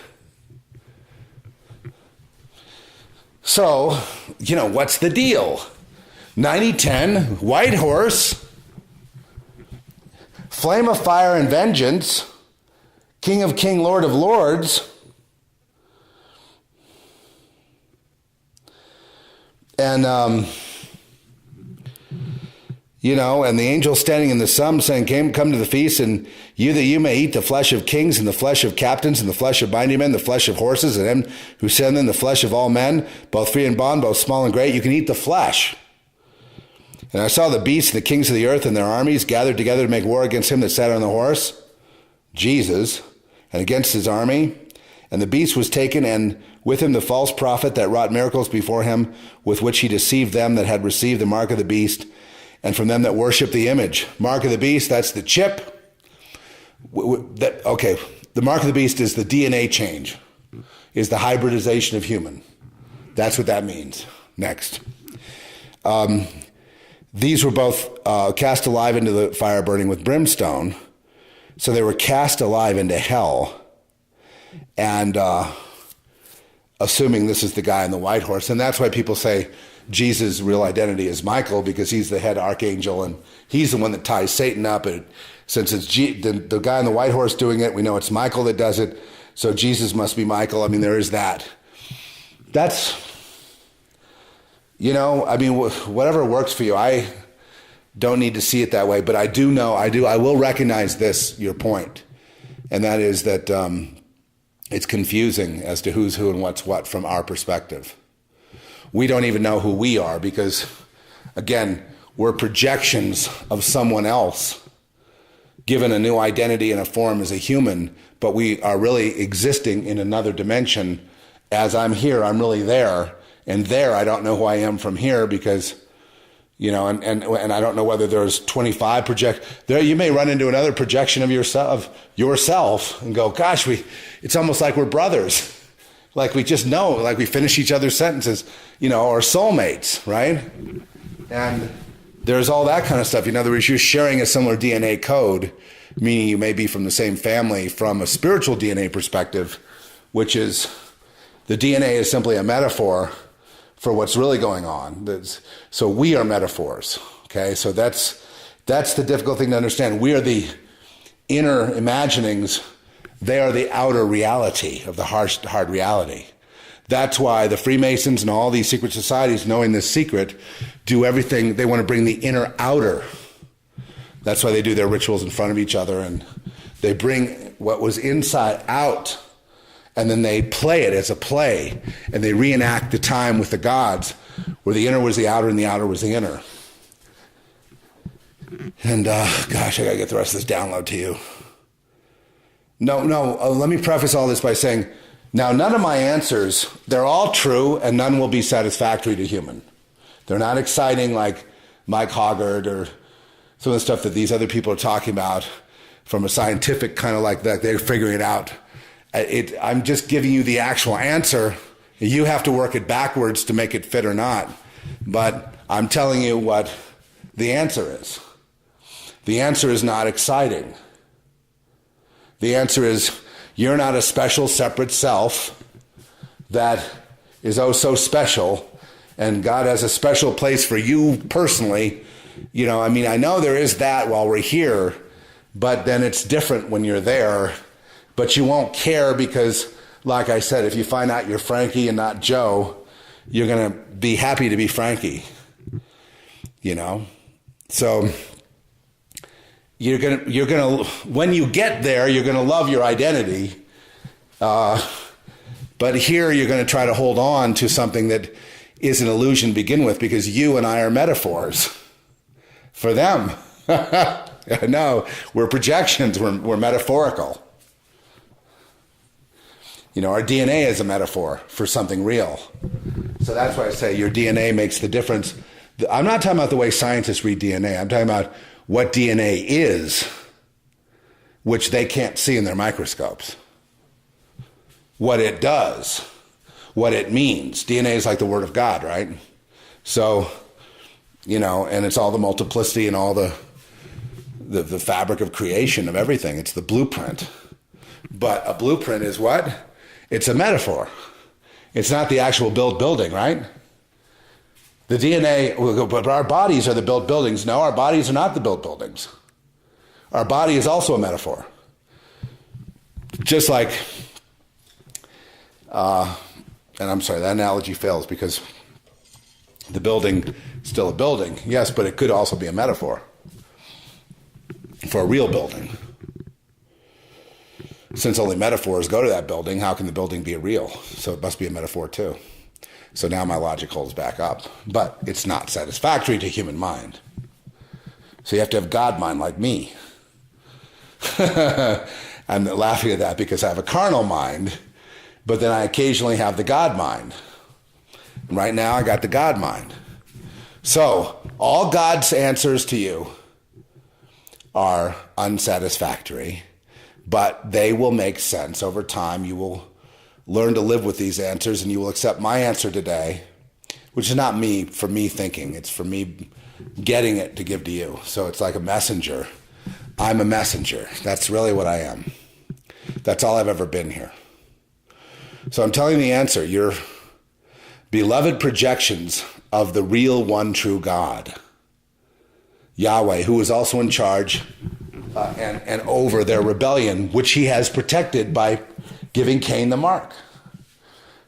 So, what's the deal? 90-10, white horse, flame of fire and vengeance, King of King, Lord of Lords. And, And the angel standing in the sun saying, come to the feast, and that you may eat the flesh of kings and the flesh of captains and the flesh of mighty men, the flesh of horses and them who send them, the flesh of all men, both free and bond, both small and great. You can eat the flesh. And I saw the beasts and the kings of the earth and their armies gathered together to make war against him that sat on the horse, Jesus, and against his army. And the beast was taken, and with him the false prophet that wrought miracles before him, with which he deceived them that had received the mark of the beast, and from them that worship the image. Mark of the beast, that's the chip. The mark of the beast is the DNA change, is the hybridization of human. That's what that means. Next. These were both cast alive into the fire burning with brimstone. So they were cast alive into hell. And assuming this is the guy on the white horse. And that's why people say Jesus' real identity is Michael, because he's the head archangel and he's the one that ties Satan up. And since it's the guy on the white horse doing it, we know it's Michael that does it. So Jesus must be Michael. I mean, there is that. That's, whatever works for you. I don't need to see it that way, but I will recognize this, your point. And that is that it's confusing as to who's who and what's what from our perspective. We don't even know who we are because, again, we're projections of someone else given a new identity and a form as a human, but we are really existing in another dimension. As I'm here, I'm really there. And there, I don't know who I am from here because, and I don't know whether there's 25 there. You may run into another projection of yourself and go, gosh, it's almost like we're brothers. Like we just know, like we finish each other's sentences, or soulmates, right? And there's all that kind of stuff. In other words, you're sharing a similar DNA code, meaning you may be from the same family from a spiritual DNA perspective, which is the DNA is simply a metaphor for what's really going on. So we are metaphors, okay? So that's the difficult thing to understand. We are the inner imaginings. They are the outer reality of the hard reality. That's why the Freemasons and all these secret societies, knowing this secret, do everything. They want to bring the inner outer. That's why they do their rituals in front of each other, and they bring what was inside out, and then they play it as a play, and they reenact the time with the gods, where the inner was the outer and the outer was the inner. And gosh, I got to get the rest of this download to you. No, let me preface all this by saying, now none of my answers, they're all true and none will be satisfactory to human. They're not exciting like Mike Hoggart or some of the stuff that these other people are talking about from a scientific kind of like that. They're figuring it out. I'm just giving you the actual answer. You have to work it backwards to make it fit or not. But I'm telling you what the answer is. The answer is not exciting. The answer is you're not a special, separate self that is oh so special, and God has a special place for you personally. I know there is that while we're here, but then it's different when you're there. But you won't care because, like I said, if you find out you're Frankie and not Joe, you're going to be happy to be Frankie. So you're gonna when you get there, you're gonna love your identity. But here you're gonna try to hold on to something that is an illusion to begin with, because you and I are metaphors for them. No, we're projections. We're metaphorical. Our DNA is a metaphor for something real. So that's why I say your DNA makes the difference. I'm not talking about the way scientists read DNA. I'm talking about what DNA is, which they can't see in their microscopes. What it does, what it means. DNA is like the Word of God, right? So, and it's all the multiplicity and all the fabric of creation of everything. It's the blueprint. But a blueprint is what? It's a metaphor. It's not the actual building, right? The DNA, but our bodies are the built buildings. No, our bodies are not the built buildings. Our body is also a metaphor. Just like, and I'm sorry, that analogy fails because The building, still a building, yes, but it could also be a metaphor for a real building. Since only metaphors go to that building, how can the building be real? So it must be a metaphor too. So now my logic holds back up. But it's not satisfactory to human mind. So you have to have God mind like me. I'm laughing at that because I have a carnal mind, but then I occasionally have the God mind. And right now I got the God mind. So all God's answers to you are unsatisfactory, but they will make sense over time. You will learn to live with these answers, and you will accept my answer today, which is not me, for me thinking. It's for me getting it to give to you. So it's like a messenger. I'm a messenger. That's really what I am. That's all I've ever been here. So I'm telling you the answer. You're beloved projections of the real one true God, Yahweh, who is also in charge and over their rebellion, which he has protected by giving Cain the mark.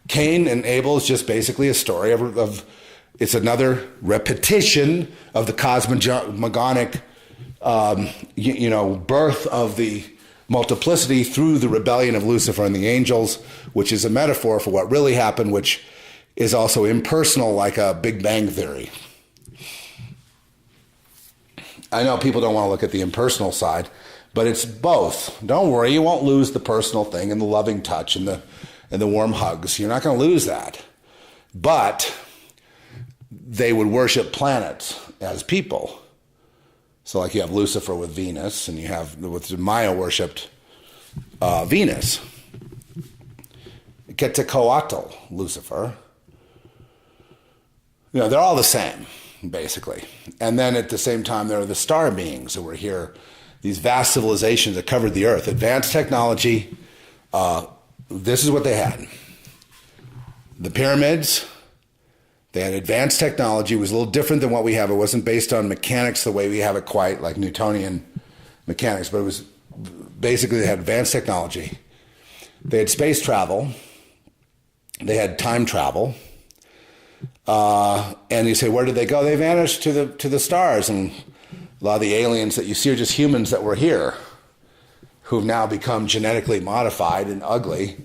Cain and Abel is just basically a story of it's another repetition of the cosmogonic birth of the multiplicity through the rebellion of Lucifer and the angels, which is a metaphor for what really happened, which is also impersonal, like a Big Bang theory. I know people don't want to look at the impersonal side, but it's both. Don't worry, you won't lose the personal thing and the loving touch and the warm hugs. You're not going to lose that. But they would worship planets as people. So like you have Lucifer with Venus, and you have, with Maya worshipped Venus. Quetzalcoatl, Lucifer. They're all the same, basically. And then at the same time, there are the star beings who were here, these vast civilizations that covered the earth. Advanced technology, this is what they had. The pyramids, they had advanced technology. It was a little different than what we have. It wasn't based on mechanics the way we have it quite, like Newtonian mechanics, but it was basically they had advanced technology. They had space travel. They had time travel. And you say, where did they go? They vanished to the stars. And a lot of the aliens that you see are just humans that were here, who've now become genetically modified and ugly.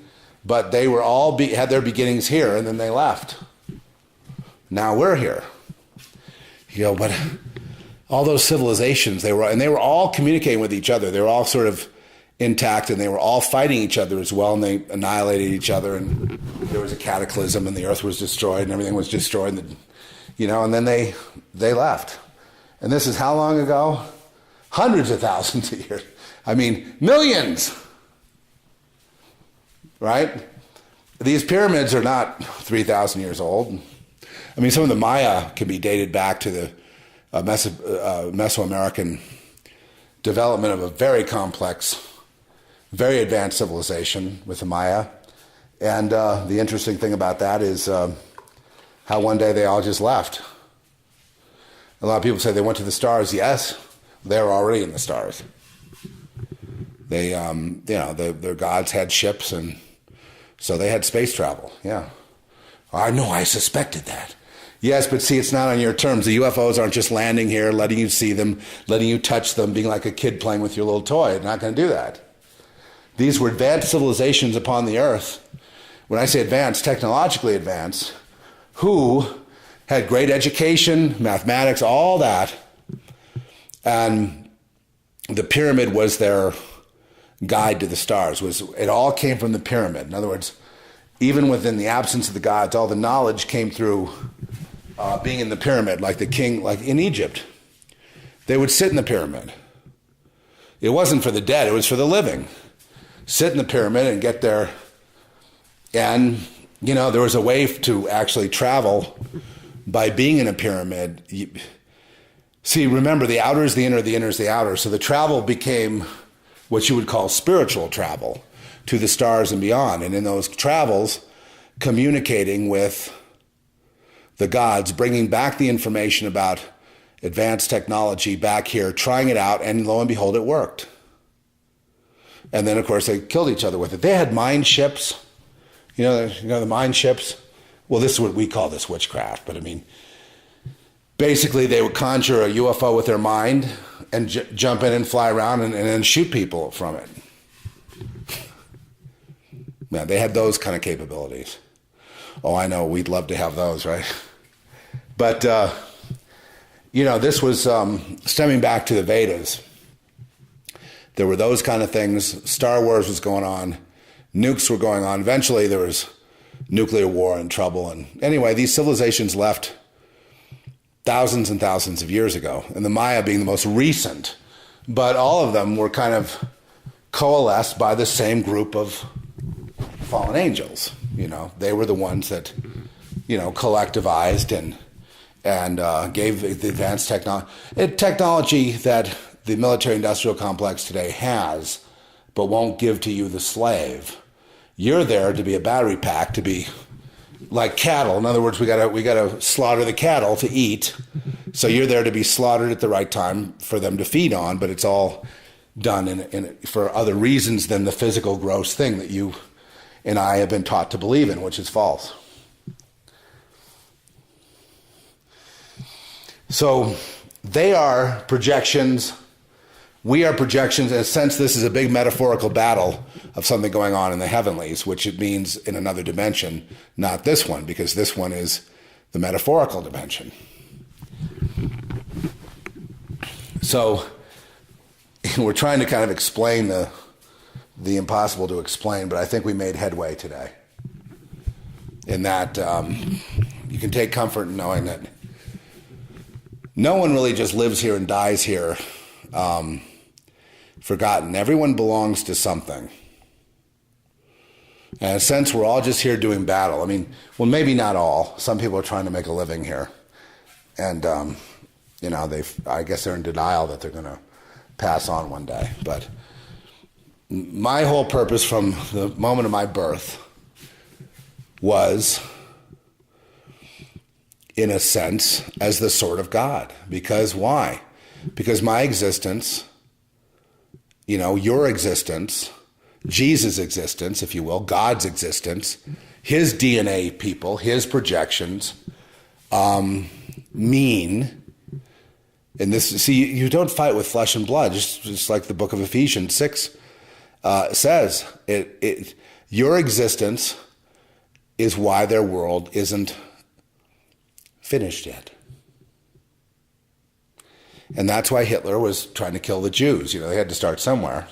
But they were all had their beginnings here, and then they left. Now we're here. But all those civilizations, they were all communicating with each other. They were all sort of intact, and they were all fighting each other as well, and they annihilated each other, and there was a cataclysm, and the earth was destroyed, and everything was destroyed, and then they left. And this is how long ago? Hundreds of thousands of years. I mean, millions. Right? These pyramids are not 3,000 years old. I mean, some of the Maya can be dated back to the Mesoamerican development of a very complex, very advanced civilization with the Maya. And the interesting thing about that is how one day they all just left. A lot of people say they went to the stars. Yes, they were already in the stars. They, their gods had ships, and so they had space travel. Yeah. I know, I suspected that. Yes, but see, it's not on your terms. The UFOs aren't just landing here, letting you see them, letting you touch them, being like a kid playing with your little toy. They're not going to do that. These were advanced civilizations upon the earth. When I say advanced, technologically advanced, who had great education, mathematics, all that. And the pyramid was their guide to the stars. It all came from the pyramid. In other words, even within the absence of the gods, all the knowledge came through being in the pyramid, like the king, like in Egypt. They would sit in the pyramid. It wasn't for the dead, it was for the living. Sit in the pyramid and get there. And, there was a way to actually travel by being in a pyramid. See, remember, the outer is the inner is the outer. So the travel became what you would call spiritual travel to the stars and beyond. And in those travels, communicating with the gods, bringing back the information about advanced technology back here, trying it out, and lo and behold, it worked. And then, of course, they killed each other with it. They had mind ships, the mind ships. Well, this is what we call this witchcraft, but I mean, basically they would conjure a UFO with their mind and jump in and fly around and then shoot people from it. Yeah, they had those kind of capabilities. Oh, I know, we'd love to have those, right? But, this was stemming back to the Vedas. There were those kind of things. Star Wars was going on. Nukes were going on. Eventually there was nuclear war and trouble. And anyway, these civilizations left thousands and thousands of years ago, and the Maya being the most recent. But all of them were kind of coalesced by the same group of fallen angels. They were the ones that, collectivized and gave the advanced technology that the military-industrial complex today has, but won't give to you, the slave. You're there to be a battery pack, to be like cattle. In other words, we gotta slaughter the cattle to eat. So you're there to be slaughtered at the right time for them to feed on, but it's all done for other reasons than the physical gross thing that you and I have been taught to believe in, which is false. So they are projections. We are projections. In a sense, this is a big metaphorical battle of something going on in the heavenlies, which it means in another dimension, not this one, because this one is the metaphorical dimension. So we're trying to kind of explain the impossible to explain, but I think we made headway today. In that you can take comfort in knowing that no one really just lives here and dies here forgotten. Everyone belongs to something. And in a sense, we're all just here doing battle. I mean, well, maybe not all. Some people are trying to make a living here. And, I guess they're in denial that they're going to pass on one day. But my whole purpose from the moment of my birth was, in a sense, as the sword of God. Because why? Because my existence, your existence, Jesus' existence, if you will, God's existence, his DNA people, his projections, mean, and this, you don't fight with flesh and blood, just like the book of Ephesians 6 says. Your existence is why their world isn't finished yet. And that's why Hitler was trying to kill the Jews. They had to start somewhere.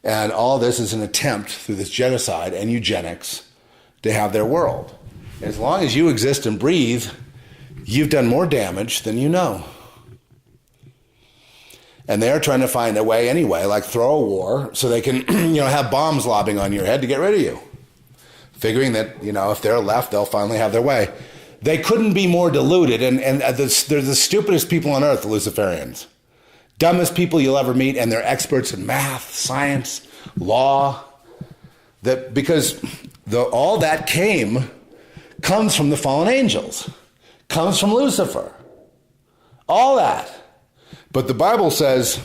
And all this is an attempt through this genocide and eugenics to have their world. And as long as you exist and breathe, you've done more damage than you know. And they're trying to find a way anyway, like throw a war so they can, have bombs lobbing on your head to get rid of you. Figuring that, if they're left, they'll finally have their way. They couldn't be more deluded, and they're the stupidest people on earth, the Luciferians. Dumbest people you'll ever meet, and they're experts in math, science, law. Because all that comes from the fallen angels, comes from Lucifer. All that. But the Bible says,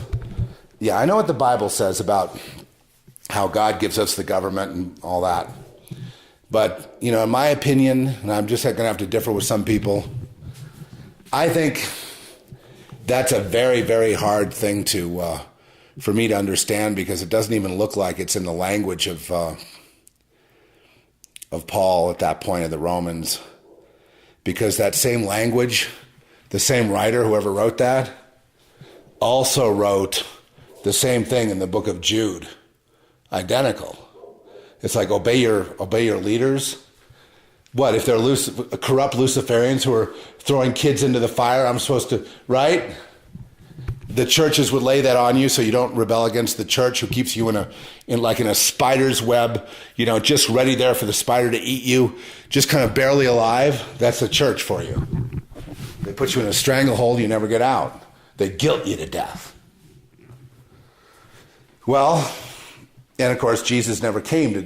I know what the Bible says about how God gives us the government and all that. But, in my opinion, and I'm just going to have to differ with some people, I think that's a very, very hard thing for me to understand, because it doesn't even look like it's in the language of Paul at that point of the Romans. Because that same language, the same writer, whoever wrote that, also wrote the same thing in the book of Jude. Identical. It's like obey your leaders. What, if they're corrupt Luciferians who are throwing kids into the fire, I'm supposed to, right? The churches would lay that on you so you don't rebel against the church, who keeps you in a spider's web, just ready there for the spider to eat you, just kind of barely alive. That's the church for you. They put you in a stranglehold, you never get out. They guilt you to death. Well, and of course, Jesus never came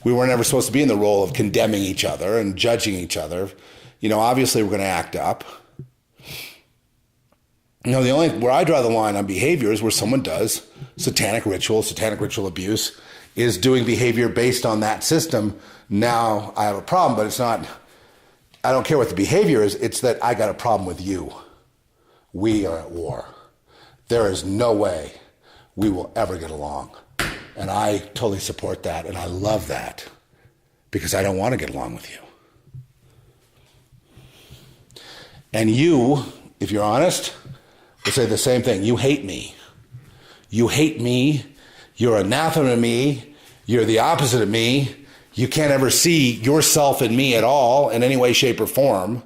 we were never supposed to be in the role of condemning each other and judging each other. Obviously we're going to act up. Where I draw the line on behavior is where someone does satanic ritual abuse, is doing behavior based on that system. Now I have a problem, but it's not, I don't care what the behavior is. It's that I got a problem with you. We are at war. There is no way we will ever get along. And I totally support that, and I love that, because I don't want to get along with you. And you, if you're honest, will say the same thing. You hate me. You hate me. You're anathema to me. You're the opposite of me. You can't ever see yourself in me at all in any way, shape, or form.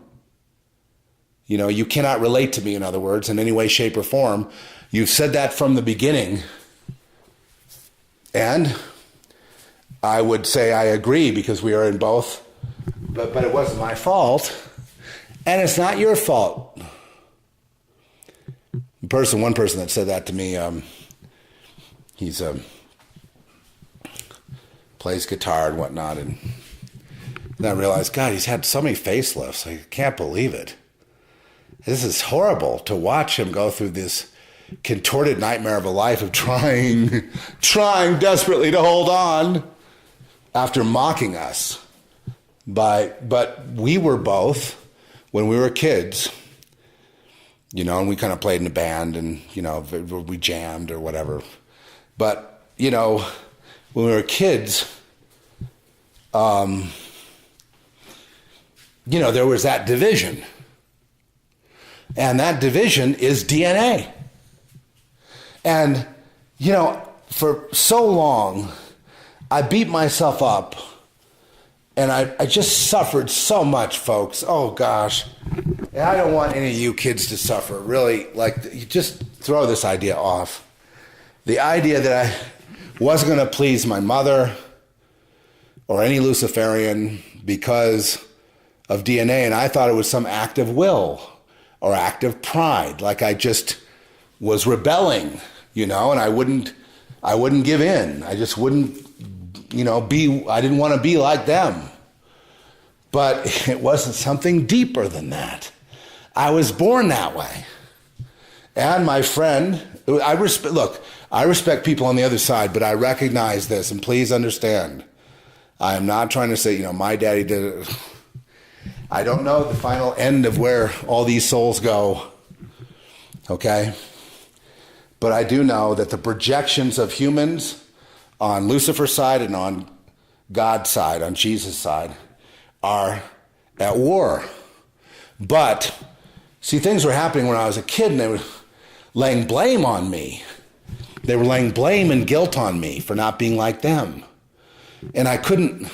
You know, you cannot relate to me, in other words, in any way, shape, or form. You've said that from the beginning. And I would say I agree, because we are in both. But it wasn't my fault. And it's not your fault. One person that said that to me, he's plays guitar and whatnot, and then I realized, God, he's had so many facelifts. I can't believe it. This is horrible to watch him go through this contorted nightmare of a life of trying desperately to hold on after mocking us. But we were both, when we were kids, you know, and we kind of played in a band, and, you know, we jammed or whatever. But, you know, when we were kids, you know, there was that division. And that division is DNA. And, you know, for so long, I beat myself up, and I just suffered so much, folks. Oh, gosh. And I don't want any of you kids to suffer. Really, like, you just throw this idea off. The idea that I wasn't going to please my mother or any Luciferian because of DNA, and I thought it was some act of will or act of pride, like I just was rebelling, you know, and I wouldn't give in. I just wouldn't, you know, I didn't want to be like them. But it wasn't something deeper than that. I was born that way. And my friend, I respect people on the other side, but I recognize this, and please understand, I am not trying to say, you know, my daddy did it. I don't know the final end of where all these souls go, okay? But I do know that the projections of humans on Lucifer's side and on God's side, on Jesus' side, are at war. But, see, things were happening when I was a kid, and they were laying blame on me. They were laying blame and guilt on me for not being like them. And I couldn't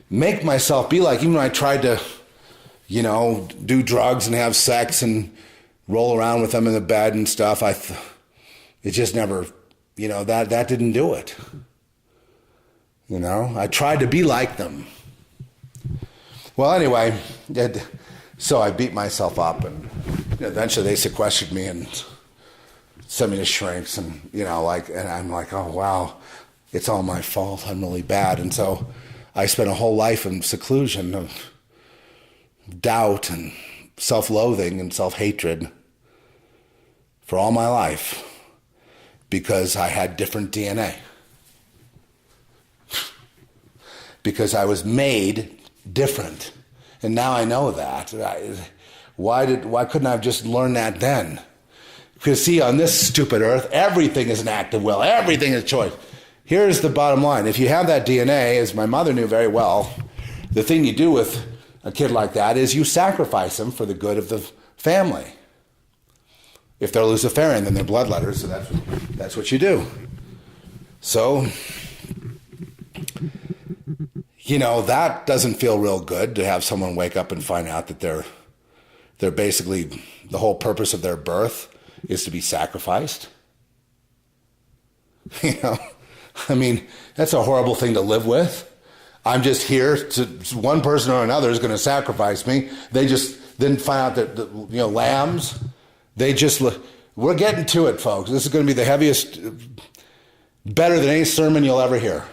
make myself be like, even when I tried to, you know, do drugs and have sex and roll around with them in the bed and stuff, it just never, you know, that didn't do it. You know, I tried to be like them. Well, anyway, so I beat myself up, and eventually they sequestered me and sent me to shrinks, and, you know, like, and I'm like, oh, wow, it's all my fault. I'm really bad. And so I spent a whole life in seclusion of doubt and self-loathing and self-hatred for all my life, because I had different DNA. Because I was made different. And now I know that. Why couldn't I have just learned that then? Because, see, on this stupid earth, everything is an act of will. Everything is choice. Here's the bottom line. If you have that DNA, as my mother knew very well, the thing you do with a kid like that is you sacrifice them for the good of the family. If they're Luciferian, then they're bloodletters, so that's what you do. So, you know, that doesn't feel real good, to have someone wake up and find out that they're basically, the whole purpose of their birth is to be sacrificed. You know, I mean, that's a horrible thing to live with. I'm just here to, one person or another is going to sacrifice me. They just then find out that, you know, lambs, we're getting to it, folks. This is going to be the heaviest, better than any sermon you'll ever hear.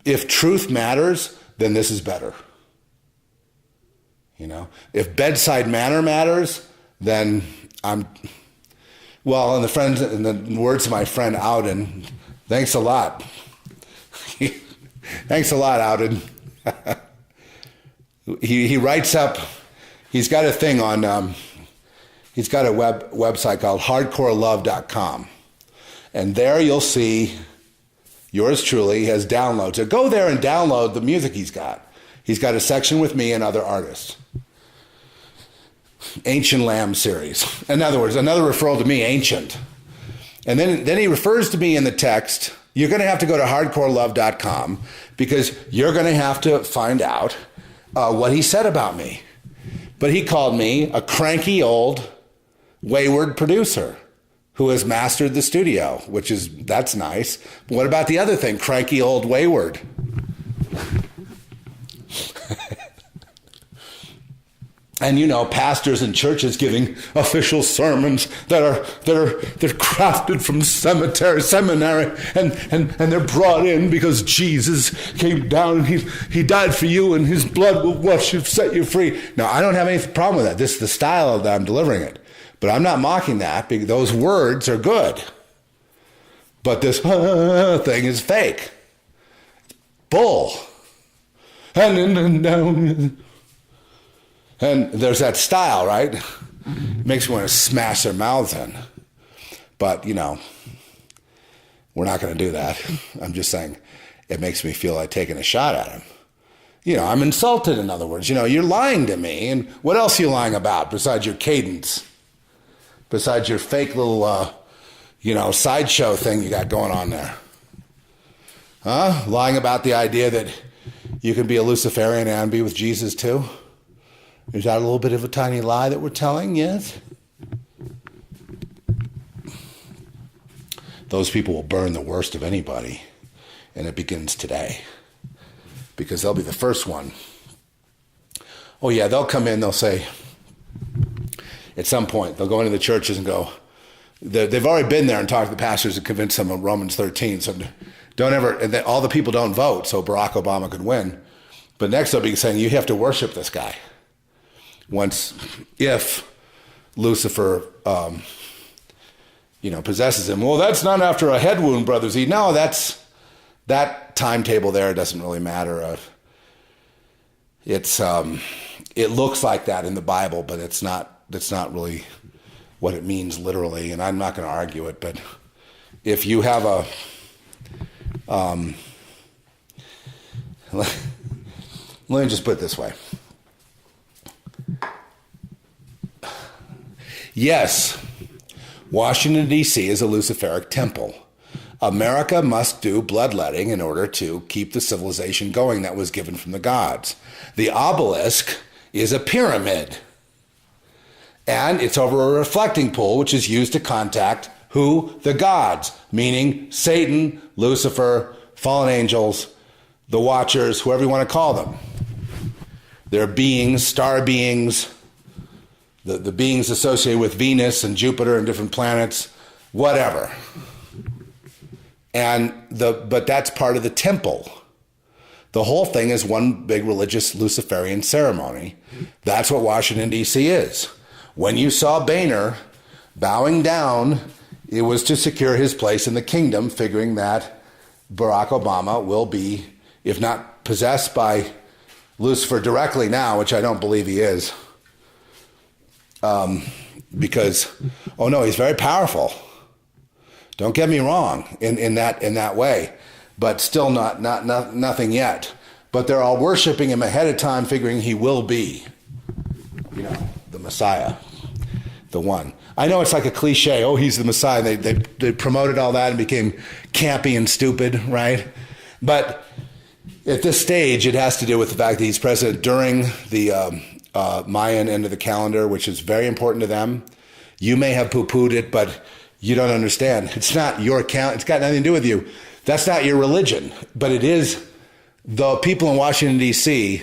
If truth matters, then this is better. You know, if bedside manner matters, then well, in the words of my friend Auden, thanks a lot. Thanks a lot, Auden. He writes up, he's got a thing on, he's got a website called hardcorelove.com. And there you'll see yours truly has downloads. So go there and download the music he's got. He's got a section with me and other artists. Ancient Lamb series. In other words, another referral to me, ancient. And then he refers to me in the text. You're going to have to go to hardcorelove.com because you're going to have to find out what he said about me. But he called me a cranky old wayward producer who has mastered the studio, that's nice. But what about the other thing? Cranky old wayward. And pastors and churches giving official sermons they're crafted from seminary, and they're brought in because Jesus came down and he died for you and his blood will wash you, set you free. Now, I don't have any problem with that. This is the style that I'm delivering it. But I'm not mocking that because those words are good. But this thing is fake. Bull. And there's that style, right? Makes me want to smash their mouths in. But, we're not going to do that. I'm just saying it makes me feel like taking a shot at him. I'm insulted, in other words. You're lying to me. And what else are you lying about besides your cadence? Besides your fake little, sideshow thing you got going on there? Huh? Lying about the idea that you can be a Luciferian and be with Jesus too? Is that a little bit of a tiny lie that we're telling? Yes? Those people will burn the worst of anybody. And it begins today. Because they'll be the first one. Oh yeah, they'll come in, they'll say, at some point, they'll go into the churches and go, they've already been there and talked to the pastors and convinced them of Romans 13. So don't ever, and all the people don't vote so Barack Obama could win. But next they'll be saying, you have to worship this guy. If Lucifer, possesses him. Well, that's not after a head wound, brothers. No, that timetable there doesn't really matter. It looks like that in the Bible, but it's not. That's not really what it means literally, and I'm not going to argue it. But if you have let me just put it this way. Yes, Washington, D.C. is a Luciferic temple. America must do bloodletting in order to keep the civilization going that was given from the gods. The obelisk is a pyramid. And it's over a reflecting pool, which is used to contact who? The gods, meaning Satan, Lucifer, fallen angels, the watchers, whoever you want to call them. They're beings, star beings, the beings associated with Venus and Jupiter and different planets, whatever. But that's part of the temple. The whole thing is one big religious Luciferian ceremony. That's what Washington, D.C. is. When you saw Boehner bowing down, it was to secure his place in the kingdom, figuring that Barack Obama will be, if not possessed by Lucifer directly now, which I don't believe he is, because, he's very powerful. Don't get me wrong in that way, but still nothing yet. But they're all worshiping him ahead of time, figuring he will be, the Messiah, the one. I know it's like a cliche. Oh, he's the Messiah. They promoted all that and became campy and stupid, right? But at this stage, it has to do with the fact that he's president during the Mayan end of the calendar, which is very important to them. You may have poo-pooed it, but you don't understand. It's not your count. It's got nothing to do with you. That's not your religion. But it is the people in Washington, D.C.,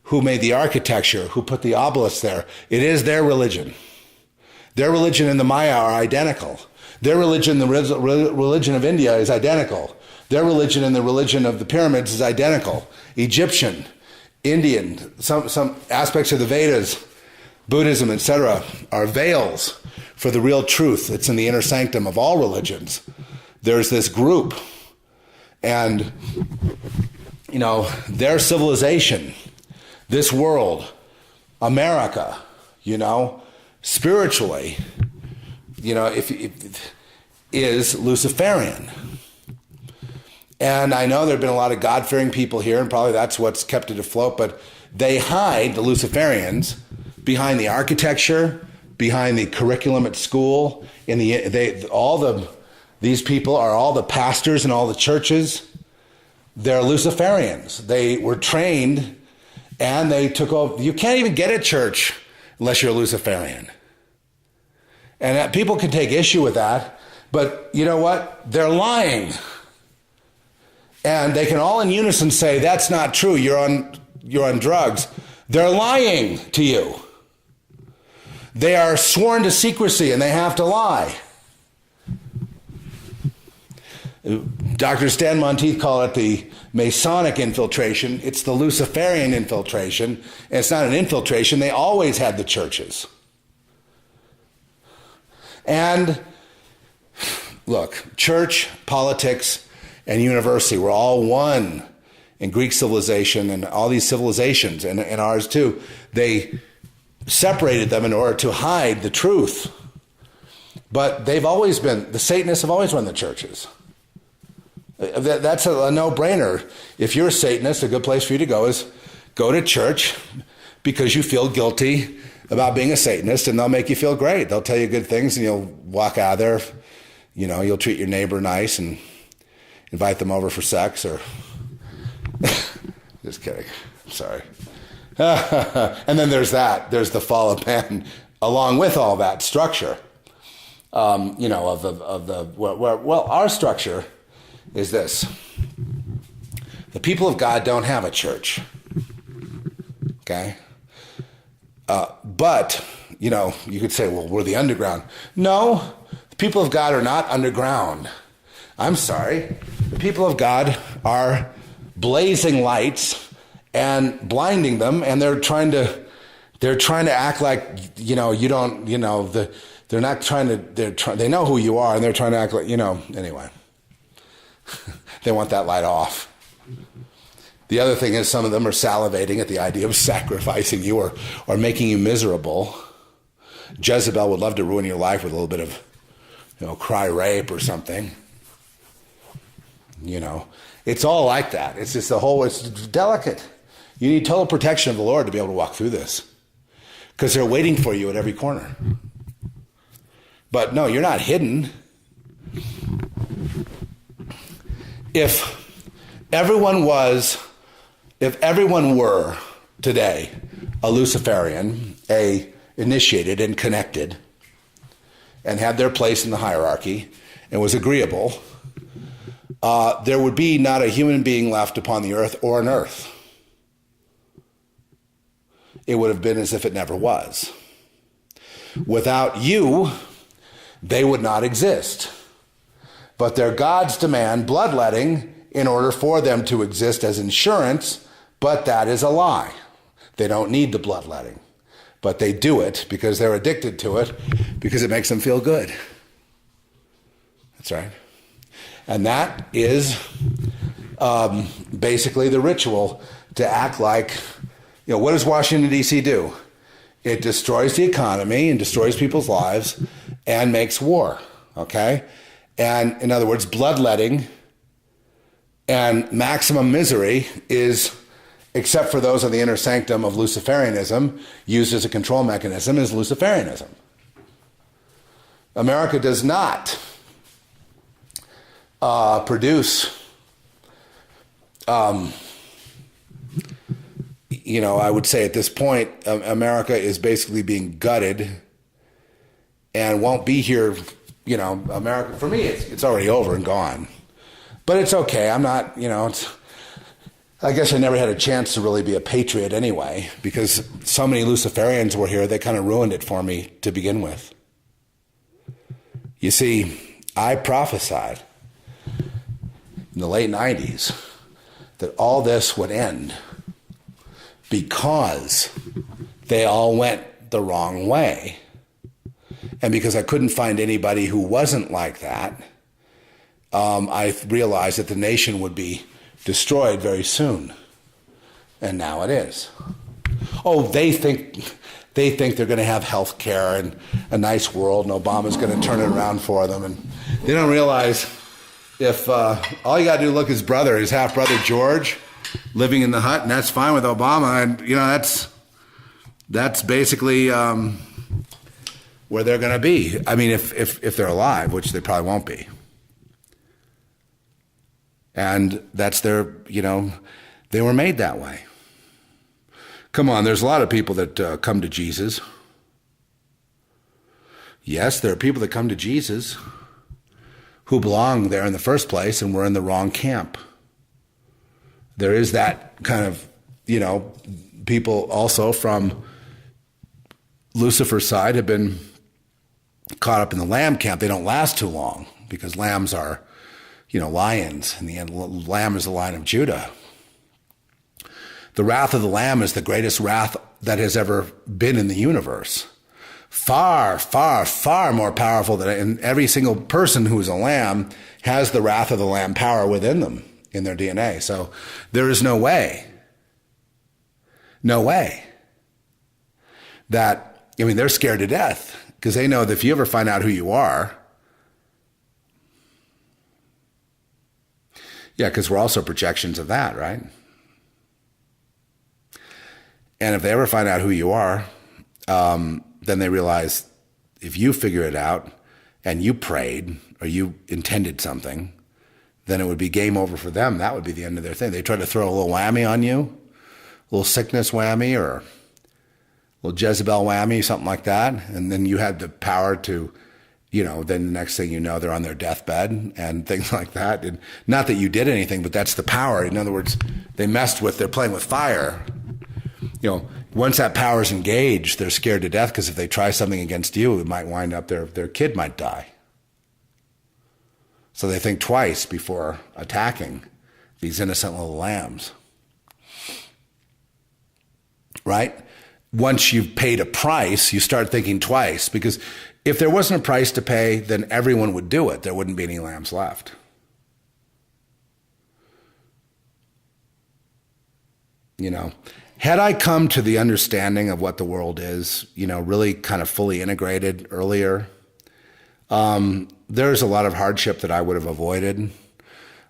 who made the architecture, who put the obelisk there. It is their religion. Their religion and the Maya are identical. Their religion, the religion of India, is identical. Their religion and the religion of the pyramids is identical. Egyptian, Indian, some aspects of the Vedas, Buddhism, etc., are veils for the real truth. It's in the inner sanctum of all religions. There's this group, and their civilization, this world, America, spiritually, if is Luciferian. And I know there have been a lot of God-fearing people here, and probably that's what's kept it afloat, but they hide, the Luciferians, behind the architecture, behind the curriculum at school. These people are all the pastors in all the churches. They're Luciferians. They were trained, and they took over. You can't even get at church unless you're a Luciferian. And people can take issue with that, but you know what? They're lying. And they can all in unison say, that's not true, you're on drugs. They're lying to you. They are sworn to secrecy and they have to lie. Dr. Stan Monteith called it the Masonic infiltration. It's the Luciferian infiltration. And it's not an infiltration. They always had the churches. And look, church, politics, and university were all one in Greek civilization and all these civilizations, and ours too. They separated them in order to hide the truth. But they've always been, the Satanists have always run the churches. That's a no-brainer. If you're a Satanist, a good place for you to go is go to church because you feel guilty about being a Satanist, and they'll make you feel great. They'll tell you good things, and you'll walk out of there. You'll treat your neighbor nice and invite them over for sex, or just kidding. Sorry. And then there's that. There's the fall of man, along with all that structure. Our structure is this: the people of God don't have a church. Okay. But you could say, well, we're the underground. No, the people of God are not underground. I'm sorry. The people of God are blazing lights and blinding them, and they're trying to act like, you don't, they're not trying to, they know who you are, and they're trying to act like, anyway. They want that light off. The other thing is some of them are salivating at the idea of sacrificing you or making you miserable. Jezebel would love to ruin your life with a little bit of, cry rape or something. It's all like that. It's just it's delicate. You need total protection of the Lord to be able to walk through this, because they're waiting for you at every corner. But no, you're not hidden. If everyone were today a Luciferian, a initiated and connected, and had their place in the hierarchy and was agreeable, there would be not a human being left upon the earth or on earth. It would have been as if it never was. Without you, they would not exist. But their gods demand bloodletting in order for them to exist as insurance, but that is a lie. They don't need the bloodletting, but they do it because they're addicted to it, because it makes them feel good. That's right. And that is basically the ritual to act like, what does Washington, D.C. do? It destroys the economy and destroys people's lives and makes war, okay? And in other words, bloodletting and maximum misery is, except for those in the inner sanctum of Luciferianism, used as a control mechanism, is Luciferianism. America does not produce, I would say at this point, America is basically being gutted and won't be here. America, for me, it's already over and gone. But it's okay. I'm not, I guess I never had a chance to really be a patriot anyway, because so many Luciferians were here, they kind of ruined it for me to begin with. You see, I prophesied in the late 90s that all this would end because they all went the wrong way. And because I couldn't find anybody who wasn't like that, I realized that the nation would be destroyed very soon. And now it is. oh, they think they're going to have health care and a nice world, and Obama's going to turn it around for them. And they don't realize if all you got to do look his brother, his half-brother George, living in the hut, and that's fine with Obama. And, that's basically where they're going to be. I mean, if they're alive, which they probably won't be. And that's their, they were made that way. Come on, there's a lot of people that come to Jesus. Yes, there are people that come to Jesus who belong there in the first place and were in the wrong camp. There is that kind of, people also from Lucifer's side have been caught up in the lamb camp. They don't last too long because lambs are, lions. In the end, lamb is the Lion of Judah. The wrath of the Lamb is the greatest wrath that has ever been in the universe. Far, far, far more powerful than, and every single person who is a lamb has the wrath of the Lamb power within them, in their DNA. So there is no way that, they're scared to death because they know that if you ever find out who you are, because we're also projections of that, right? And if they ever find out who you are, then they realize if you figure it out and you prayed or you intended something, then it would be game over for them. That would be the end of their thing. They try to throw a little whammy on you, a little sickness whammy or a little Jezebel whammy, something like that. And then you had the power to, then the next thing you know, they're on their deathbed and things like that. And not that you did anything, but that's the power. In other words, they're playing with fire. Once that power is engaged, they're scared to death because if they try something against you, it might wind up their kid might die. So they think twice before attacking these innocent little lambs. Right? Once you've paid a price, you start thinking twice because if there wasn't a price to pay, then everyone would do it. There wouldn't be any lambs left. Had I come to the understanding of what the world is, really kind of fully integrated earlier, there's a lot of hardship that I would have avoided.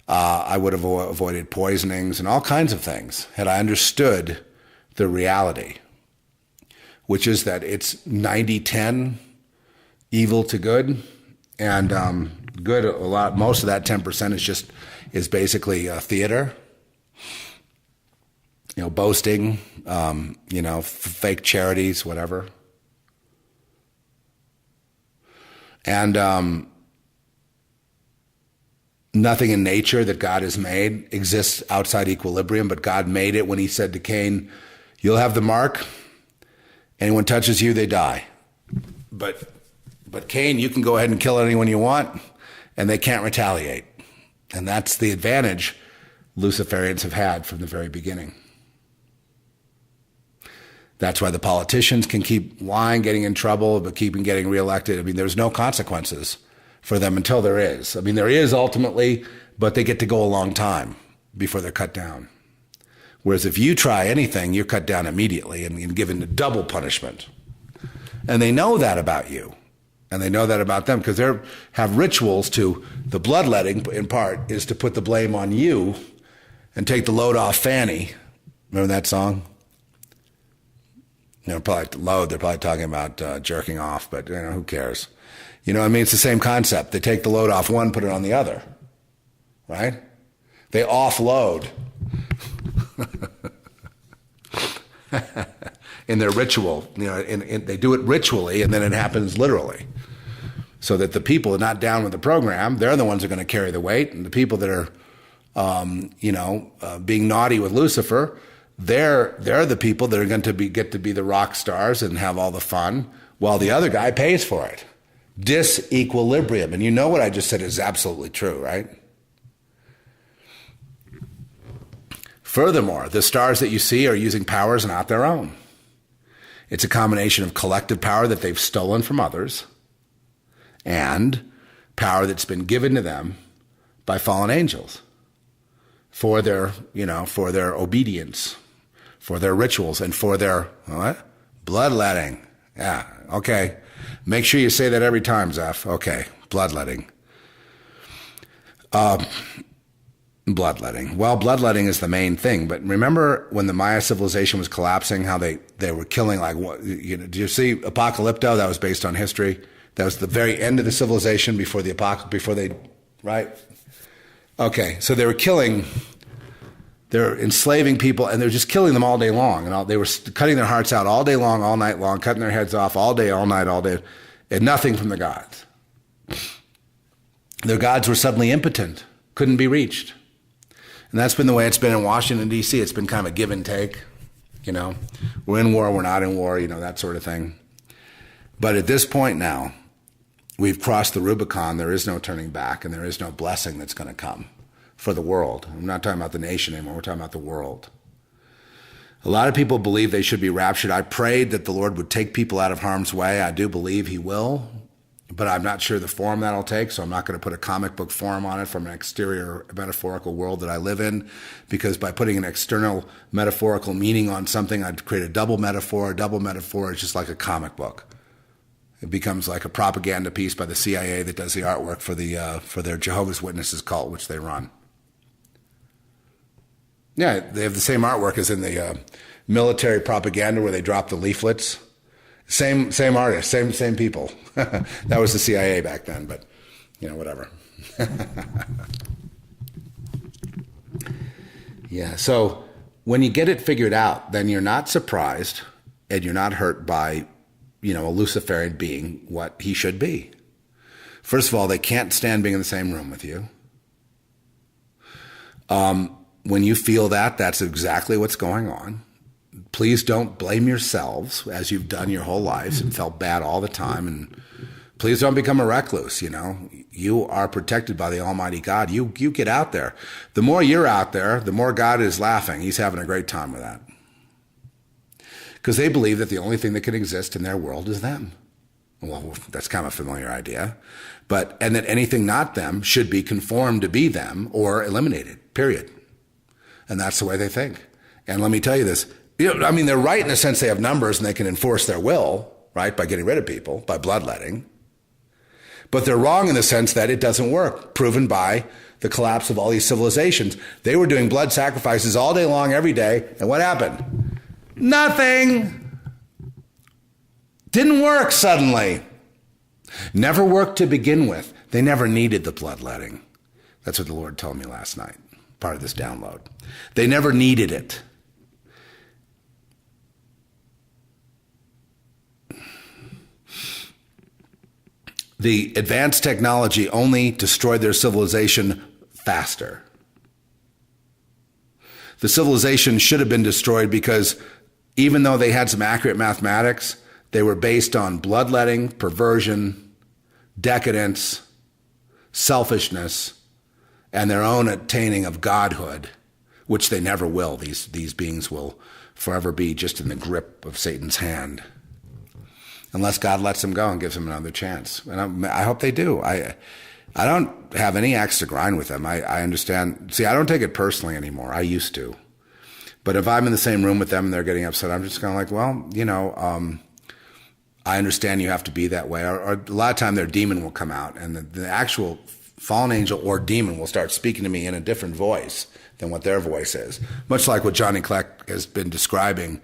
I would have avoided poisonings and all kinds of things had I understood the reality, which is that it's 90-10 evil to good, and good most of that 10% is basically theater. Boasting, fake charities, whatever. And nothing in nature that God has made exists outside equilibrium, but God made it when he said to Cain, you'll have the mark. Anyone touches you, they die. But Cain, you can go ahead and kill anyone you want, and they can't retaliate. And that's the advantage Luciferians have had from the very beginning. That's why the politicians can keep lying, getting in trouble, but keeping getting reelected. There's no consequences for them until there is. There is ultimately, but they get to go a long time before they're cut down. Whereas if you try anything, you're cut down immediately and given a double punishment. And they know that about you. And they know that about them because they have rituals to the bloodletting, in part, is to put the blame on you and take the load off Fanny. Remember that song? Probably load, they're probably talking about jerking off, but who cares? It's the same concept. They take the load off one, put it on the other, right? They offload in their ritual. They do it ritually, and then it happens literally. So that the people are not down with the program, they're the ones who are going to carry the weight, and the people that are, being naughty with Lucifer, they're the people that are going to get to be the rock stars and have all the fun, while the other guy pays for it. Disequilibrium. And what I just said is absolutely true, right? Furthermore, the stars that you see are using powers not their own. It's a combination of collective power that they've stolen from others and power that's been given to them by fallen angels for their obedience, for their rituals, and for their, what? Bloodletting. Yeah, okay. Make sure you say that every time, Zeph. Okay, bloodletting. Bloodletting. Well, bloodletting is the main thing. But remember when the Maya civilization was collapsing, how they were killing, like, what, you know, do you see Apocalypto? That was based on history. That was the very end of the civilization before the apocalypse, before they, right? Okay, so they were enslaving people, and they were just killing them all day long. And they were cutting their hearts out all day long, all night long, cutting their heads off all day, all night, all day, and nothing from the gods. Their gods were suddenly impotent, couldn't be reached. And that's been the way it's been in Washington, D.C. It's been kind of a give and take, you know. We're in war, we're not in war, you know, that sort of thing. But at this point now, we've crossed the Rubicon. There is no turning back, and there is no blessing that's going to come for the world. I'm not talking about the nation anymore. We're talking about the world. A lot of people believe they should be raptured. I prayed that the Lord would take people out of harm's way. I do believe he will, but I'm not sure the form that'll take, so I'm not going to put a comic book form on it from an exterior metaphorical world that I live in, because by putting an external metaphorical meaning on something, I'd create a double metaphor. A double metaphor is just like a comic book. It becomes like a propaganda piece by the CIA that does the artwork for their Jehovah's Witnesses cult, which they run. Yeah, they have the same artwork as in the military propaganda where they drop the leaflets. Same artists, same people. That was the CIA back then, but, you know, whatever. Yeah, so when you get it figured out, then you're not surprised and you're not hurt by, you know, a Luciferian being what he should be. First of all, they can't stand being in the same room with you. When you feel that, that's exactly what's going on. Please don't blame yourselves as you've done your whole lives and felt bad all the time. And please don't become a recluse, you know. You are protected by the Almighty God. You get out there. The more you're out there, the more God is laughing. He's having a great time with that. Because they believe that the only thing that can exist in their world is them. Well, that's kind of a familiar idea. And that anything not them should be conformed to be them or eliminated, period. And that's the way they think. And let me tell you this. You know, I mean, they're right in the sense they have numbers and they can enforce their will, right, by getting rid of people, by bloodletting. But they're wrong in the sense that it doesn't work, proven by the collapse of all these civilizations. They were doing blood sacrifices all day long, every day, and what happened? Nothing. Didn't work suddenly. Never worked to begin with. They never needed the bloodletting. That's what the Lord told me last night, part of this download. They never needed it. The advanced technology only destroyed their civilization faster. The civilization should have been destroyed because even though they had some accurate mathematics, they were based on bloodletting, perversion, decadence, selfishness, and their own attaining of godhood, which they never will. These beings will forever be just in the grip of Satan's hand, unless God lets them go and gives them another chance. And I hope they do. I don't have any axe to grind with them. I understand. See, I don't take it personally anymore. I used to. But if I'm in the same room with them and they're getting upset, I'm just kind of like, well, you know, I understand you have to be that way. Or a lot of time their demon will come out and the actual fallen angel or demon will start speaking to me in a different voice than what their voice is. Much like what Johnny Kleck has been describing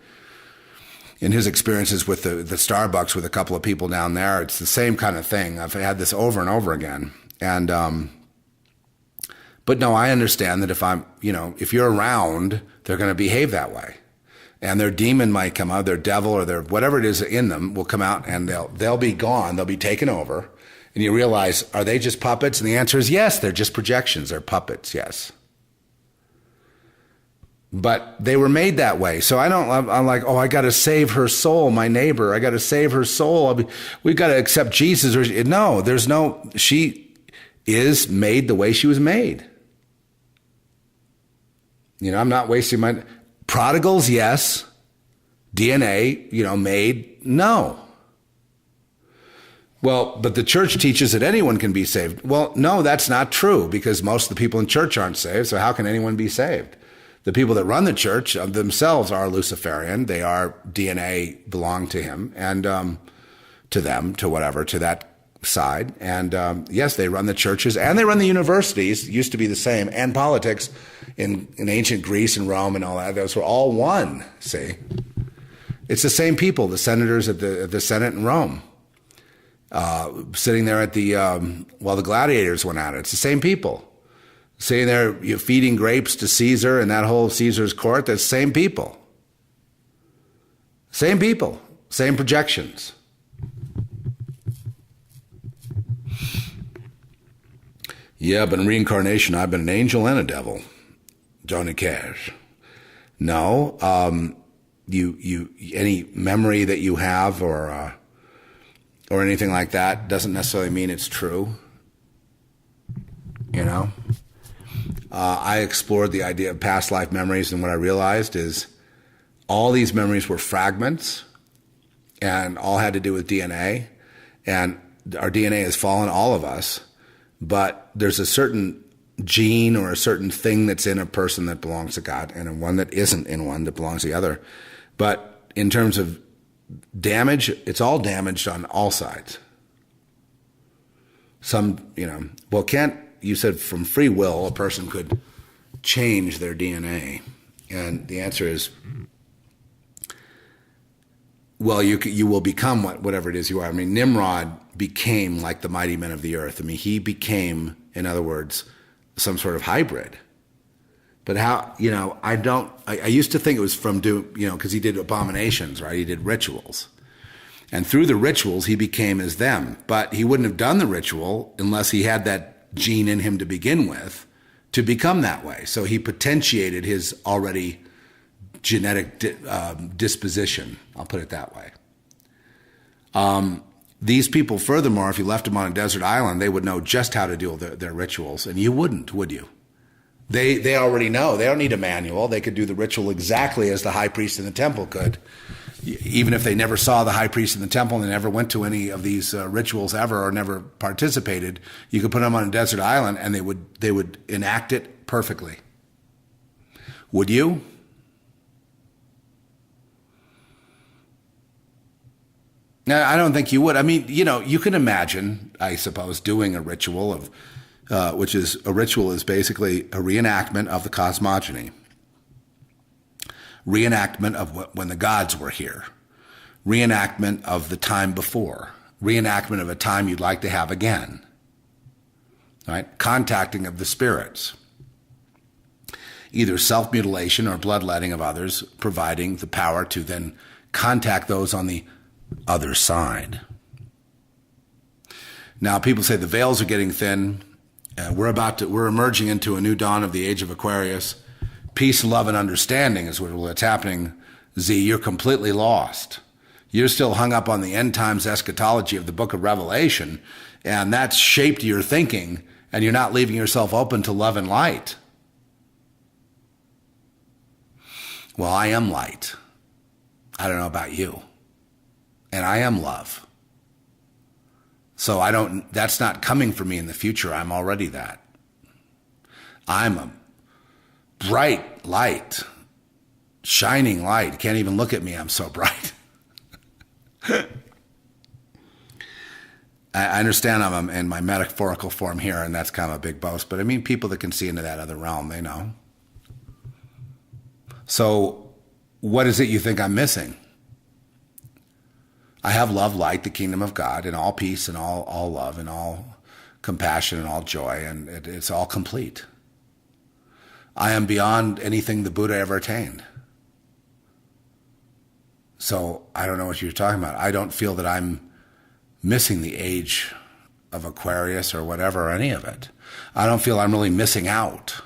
in his experiences with the Starbucks with a couple of people down there. It's the same kind of thing. I've had this over and over again. And, but no, I understand that if you're around, they're going to behave that way. And their demon might come out, their devil or their whatever it is in them will come out and they'll be gone. They'll be taken over. And you realize, are they just puppets? And the answer is yes, they're just projections. They're puppets, yes. But they were made that way. So I'm like, oh, I got to save her soul, my neighbor. I got to save her soul. We've got to accept Jesus. She is made the way she was made. You know, I'm not wasting my, prodigals, yes. DNA, made, no. Well, but the church teaches that anyone can be saved. Well, no, that's not true because most of the people in church aren't saved. So how can anyone be saved? The people that run the church themselves are Luciferian. They are DNA belong to him and to them, to whatever, to that side. And yes, they run the churches and they run the universities. It used to be the same, and politics in ancient Greece and Rome and all that. Those were all one. See, it's the same people. The senators at the Senate in Rome, sitting there at the while the gladiators went at it. It's the same people. Sitting there, feeding grapes to Caesar and that whole Caesar's court. That's the same people. Same people. Same projections. Yeah, but in reincarnation, I've been an angel and a devil. Johnny Cash. No, you any memory that you have or anything like that doesn't necessarily mean it's true. You know, I explored the idea of past life memories, and what I realized is all these memories were fragments, and all had to do with DNA, and our DNA has fallen, all of us. But there's a certain gene or a certain thing that's in a person that belongs to God, and one that isn't in one that belongs to the other. But in terms of damage, it's all damaged on all sides. Some, well, you said from free will, a person could change their DNA. And the answer is, well, you will become whatever it is you are. I mean, Nimrod became like the mighty men of the earth. I mean, he became, in other words, some sort of hybrid. But how, I used to think it was from because he did abominations, right? He did rituals. And through the rituals, he became as them. But he wouldn't have done the ritual unless he had that gene in him to begin with to become that way. So he potentiated his already genetic disposition. I'll put it that way. These people, furthermore, if you left them on a desert island, they would know just how to do their rituals, and you wouldn't, would you? They already know. They don't need a manual. They could do the ritual exactly as the high priest in the temple could. Even if they never saw the high priest in the temple and they never went to any of these rituals ever or never participated, you could put them on a desert island and they would enact it perfectly. Would you? No, I don't think you would. I mean, you can imagine, I suppose, doing a ritual of, a ritual is basically a reenactment of the cosmogony. Reenactment of when the gods were here. Reenactment of the time before. Reenactment of a time you'd like to have again. Right? Contacting of the spirits. Either self-mutilation or bloodletting of others, providing the power to then contact those on the other side. Now, people say the veils are getting thin. We're emerging into a new dawn of the age of Aquarius. Peace, love, and understanding is what's happening. Z, you're completely lost. You're still hung up on the end times eschatology of the book of Revelation, and that's shaped your thinking, and you're not leaving yourself open to love and light. Well, I am light. I don't know about you. And I am love. So that's not coming for me in the future. I'm already that. I'm a bright light, shining light. You can't even look at me. I'm so bright. I understand I'm in my metaphorical form here, and that's kind of a big boast. But I mean, people that can see into that other realm, they know. So what is it you think I'm missing? I have love, light, the kingdom of God, and all peace and all love and all compassion and all joy, and it's all complete. I am beyond anything the Buddha ever attained. So I don't know what you're talking about. I don't feel that I'm missing the age of Aquarius or whatever, or any of it. I don't feel I'm really missing out.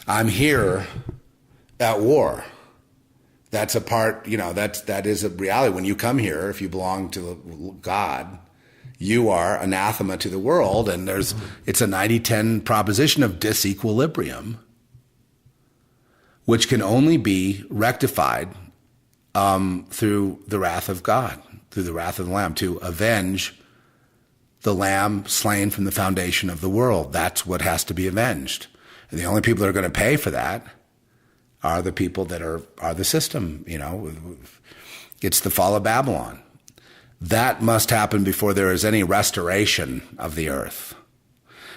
I'm here at war. That's a part, that is a reality. When you come here, if you belong to God, you are anathema to the world, and it's a 90-10 proposition of disequilibrium, which can only be rectified through the wrath of God, through the wrath of the Lamb, to avenge the Lamb slain from the foundation of the world. That's what has to be avenged. And the only people that are going to pay for that are the people that are the system, It's the fall of Babylon. That must happen before there is any restoration of the earth.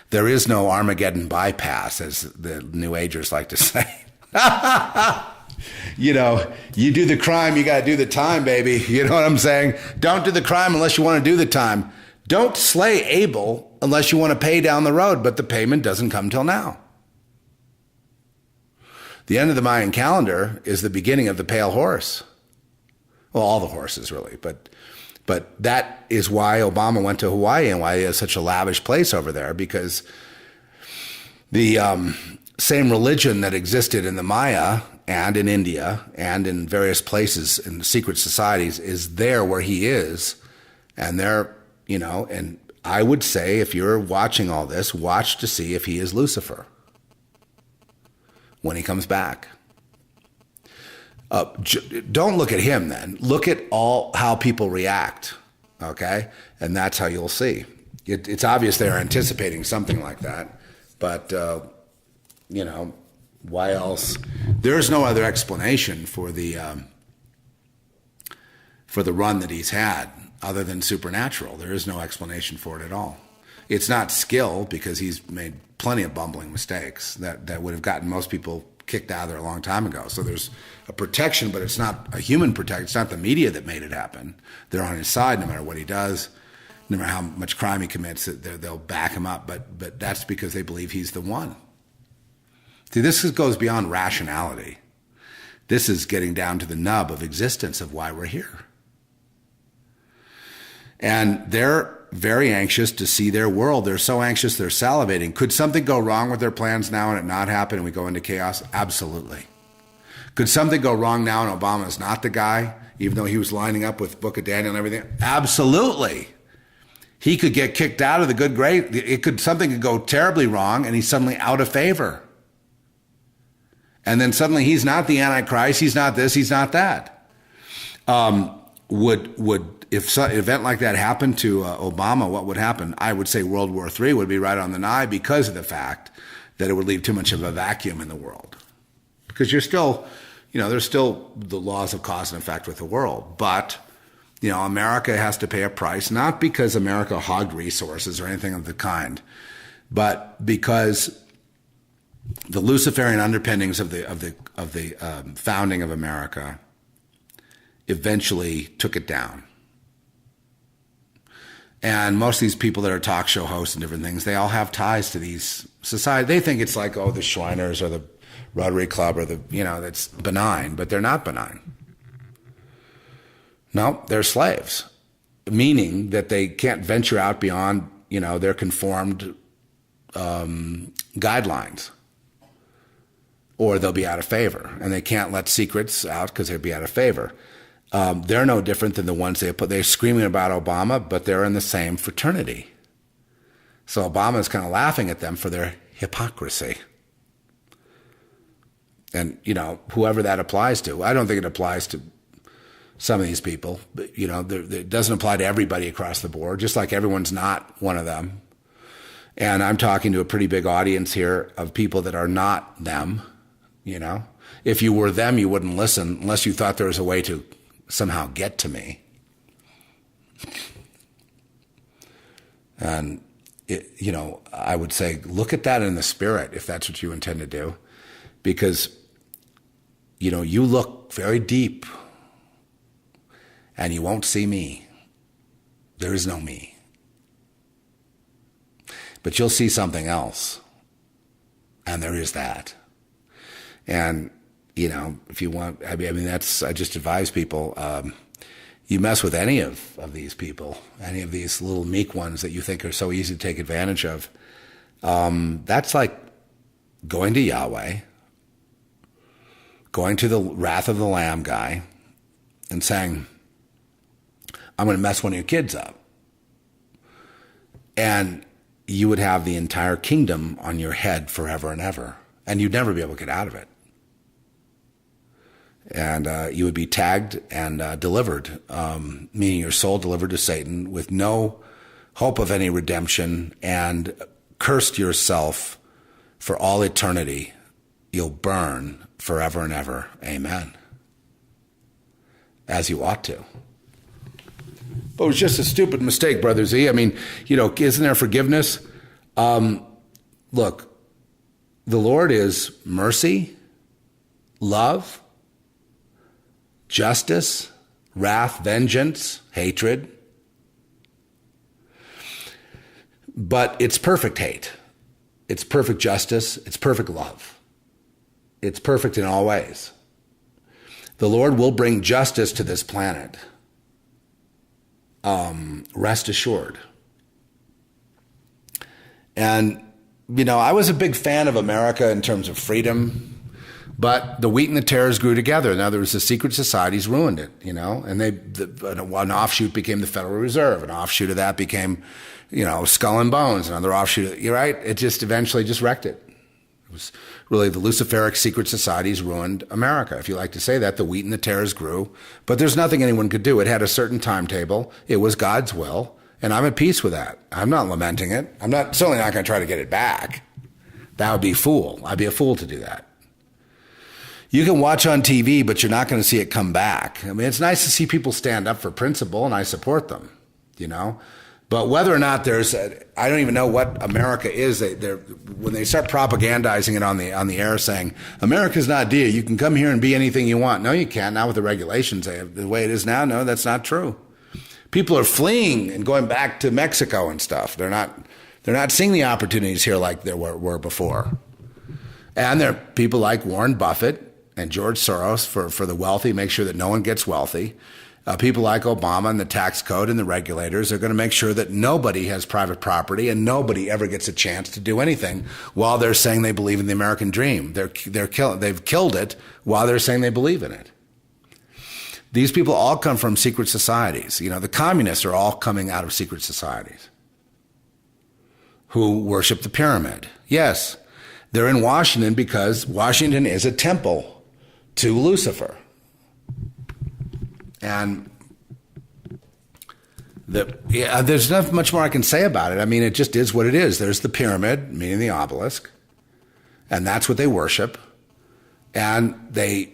There is no Armageddon bypass, as the New Agers like to say. You do the crime, you got to do the time, baby. You know what I'm saying? Don't do the crime unless you want to do the time. Don't slay Abel unless you want to pay down the road, but the payment doesn't come till now. The end of the Mayan calendar is the beginning of the pale horse. Well, all the horses, really, but that is why Obama went to Hawaii and why he has such a lavish place over there, because the same religion that existed in the Maya and in India and in various places in secret societies is there where he is. And they're, and I would say, if you're watching all this, watch to see if he is Lucifer when he comes back. Don't look at him then. Look at how people react, okay? And that's how you'll see. It's obvious they're anticipating something like that, but, why else? There's no other explanation for the run that he's had other than supernatural. There is no explanation for it at all. It's not skill, because he's made plenty of bumbling mistakes that would have gotten most people kicked out of there a long time ago. So there's a protection, but it's not a human protection. It's not the media that made it happen. They're on his side no matter what he does, no matter how much crime he commits. They'll back him up, but that's because they believe he's the one. See, this goes beyond rationality. This is getting down to the nub of existence of why we're here. And they're very anxious to see their world. They're so anxious, they're salivating. Could something go wrong with their plans now and it not happen and we go into chaos? Absolutely. Could something go wrong now and Obama's not the guy, even though he was lining up with Book of Daniel and everything? Absolutely. He could get kicked out of the good grade. Something could go terribly wrong and he's suddenly out of favor. And then suddenly he's not the Antichrist, he's not this, he's not that. If an event like that happened to Obama, what would happen? I would say World War III would be right on the nigh, because of the fact that it would leave too much of a vacuum in the world. Because there's still the laws of cause and effect with the world. But, America has to pay a price, not because America hogged resources or anything of the kind, but because the Luciferian underpinnings of the founding of America eventually took it down. And most of these people that are talk show hosts and different things, they all have ties to these society. They think it's like, the Shriners or the Rotary Club or that's benign, but they're not benign. No, they're slaves, meaning that they can't venture out beyond, their conformed guidelines, or they'll be out of favor, and they can't let secrets out because they'll be out of favor. They're no different than the ones they're screaming about Obama, but they're in the same fraternity. So Obama's kind of laughing at them for their hypocrisy. And, whoever that applies to, I don't think it applies to some of these people, but, it doesn't apply to everybody across the board, just like everyone's not one of them. And I'm talking to a pretty big audience here of people that are not them, If you were them, you wouldn't listen unless you thought there was a way to somehow get to me. And, I would say, look at that in the spirit, if that's what you intend to do. Because, you look very deep and you won't see me. There is no me. But you'll see something else. And there is that. And, if you want, I just advise people, you mess with any of these people, any of these little meek ones that you think are so easy to take advantage of, that's like going to Yahweh, going to the wrath of the Lamb guy, and saying, I'm going to mess one of your kids up. And you would have the entire kingdom on your head forever and ever, and you'd never be able to get out of it. And you would be tagged and delivered, meaning your soul delivered to Satan with no hope of any redemption, and cursed yourself for all eternity, you'll burn forever and ever. Amen. As you ought to. But it was just a stupid mistake, Brother Z. I mean, isn't there forgiveness? Look, the Lord is mercy, love, justice, wrath, vengeance, hatred. But it's perfect hate. It's perfect justice. It's perfect love. It's perfect in all ways. The Lord will bring justice to this planet. Rest assured. And, I was a big fan of America in terms of freedom, but the wheat and the tares grew together. Now, there was the secret societies ruined it, and an offshoot became the Federal Reserve. An offshoot of that became, Skull and Bones. Another offshoot, you're right? It just eventually just wrecked it. It was really the Luciferic secret societies ruined America. If you like to say that, the wheat and the tares grew, but there's nothing anyone could do. It had a certain timetable. It was God's will, and I'm at peace with that. I'm not lamenting it. I'm certainly not going to try to get it back. That would be a fool. I'd be a fool to do that. You can watch on TV, but you're not going to see it come back. I mean, it's nice to see people stand up for principle, and I support them, But whether or not I don't even know what America is. When they start propagandizing it on the air, saying America's not dear, you can come here and be anything you want. No, you can't. Not with the regulations the way it is now. No, that's not true. People are fleeing and going back to Mexico and stuff. They're not seeing the opportunities here like there were before. And there are people like Warren Buffett and George Soros for the wealthy, make sure that no one gets wealthy. People like Obama and the tax code and the regulators are going to make sure that nobody has private property and nobody ever gets a chance to do anything while they're saying they believe in the American dream. They've killed it while they're saying they believe in it. These people all come from secret societies. The communists are all coming out of secret societies who worship the pyramid. Yes, they're in Washington because Washington is a temple to Lucifer. And there's not much more I can say about it. I mean, it just is what it is. There's the pyramid, meaning the obelisk, and that's what they worship. And they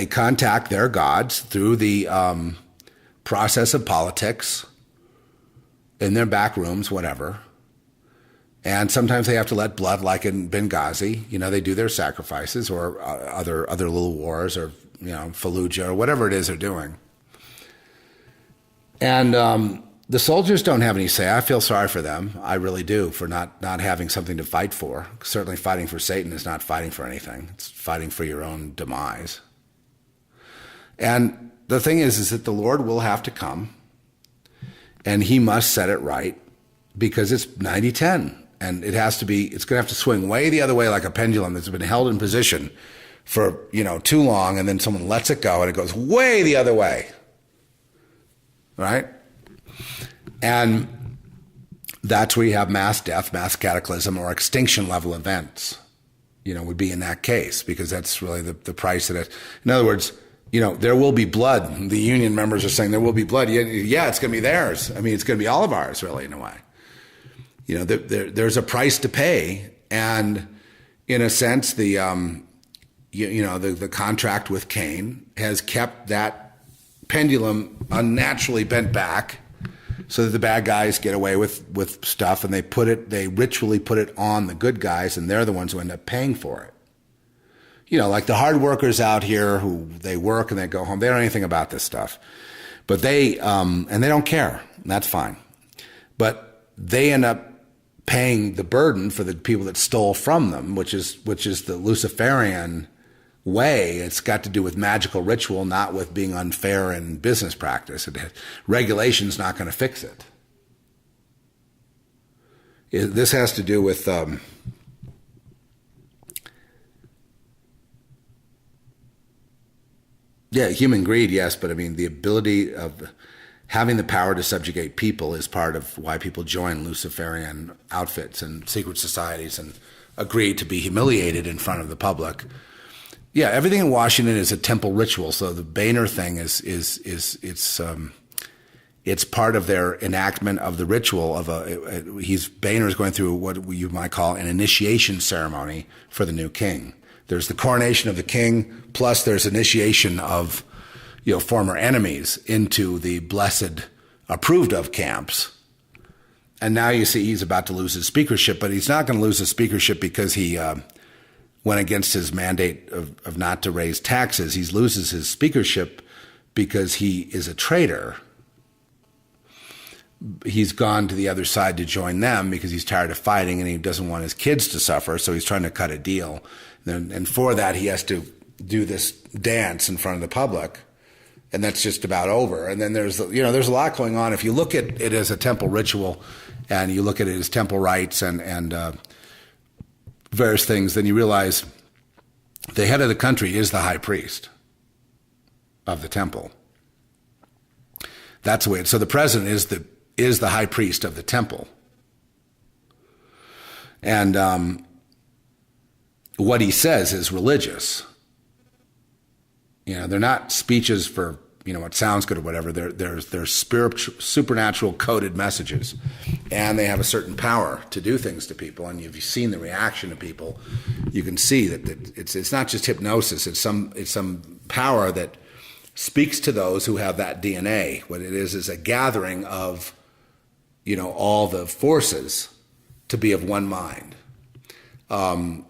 contact their gods through the process of politics in their back rooms, whatever. And sometimes they have to let blood, like in Benghazi. They do their sacrifices or other little wars or Fallujah or whatever it is they're doing. And the soldiers don't have any say. I feel sorry for them. I really do, for not having something to fight for. Certainly fighting for Satan is not fighting for anything. It's fighting for your own demise. And the thing is that the Lord will have to come, and he must set it right, because it's 90-10. And it's going to have to swing way the other way like a pendulum that's been held in position for, too long, and then someone lets it go and it goes way the other way. Right? And that's where you have mass death, mass cataclysm, or extinction level events, would be in that case, because that's really the price of it. In other words, there will be blood. The union members are saying there will be blood. Yeah, it's going to be theirs. I mean, it's going to be all of ours, really, in a way. There's a price to pay. And in a sense, the contract with Cain has kept that pendulum unnaturally bent back so that the bad guys get away with stuff, and they ritually put it on the good guys, and they're the ones who end up paying for it. Like the hard workers out here who they work and they go home, they don't know anything about this stuff, but and they don't care. And that's fine. But they end up paying the burden for the people that stole from them, which is the Luciferian way. It's got to do with magical ritual, not with being unfair in business practice. Regulation's not going to fix it. This has to do with human greed, yes, but I mean the ability of having the power to subjugate people is part of why people join Luciferian outfits and secret societies and agree to be humiliated in front of the public. Yeah, everything in Washington is a temple ritual. So the Boehner thing it's part of their enactment of the ritual of Boehner's going through what you might call an initiation ceremony for the new king. There's the coronation of the king, plus there's initiation of, former enemies into the blessed, approved of camps. And now you see he's about to lose his speakership, but he's not going to lose his speakership because he went against his mandate of not to raise taxes. He loses his speakership because he is a traitor. He's gone to the other side to join them because he's tired of fighting and he doesn't want his kids to suffer, so he's trying to cut a deal. And for that, he has to do this dance in front of the public, and that's just about over. And then there's a lot going on. If you look at it as a temple ritual and you look at it as temple rites and various things, then you realize the head of the country is the high priest of the temple. That's the way. So the president is the high priest of the temple. And what he says is religious. They're not speeches for, what sounds good or whatever. They're spiritual, supernatural coded messages. And they have a certain power to do things to people. And if you've seen the reaction of people, you can see that it's not just hypnosis. It's some power that speaks to those who have that DNA. What it is a gathering of, all the forces to be of one mind. And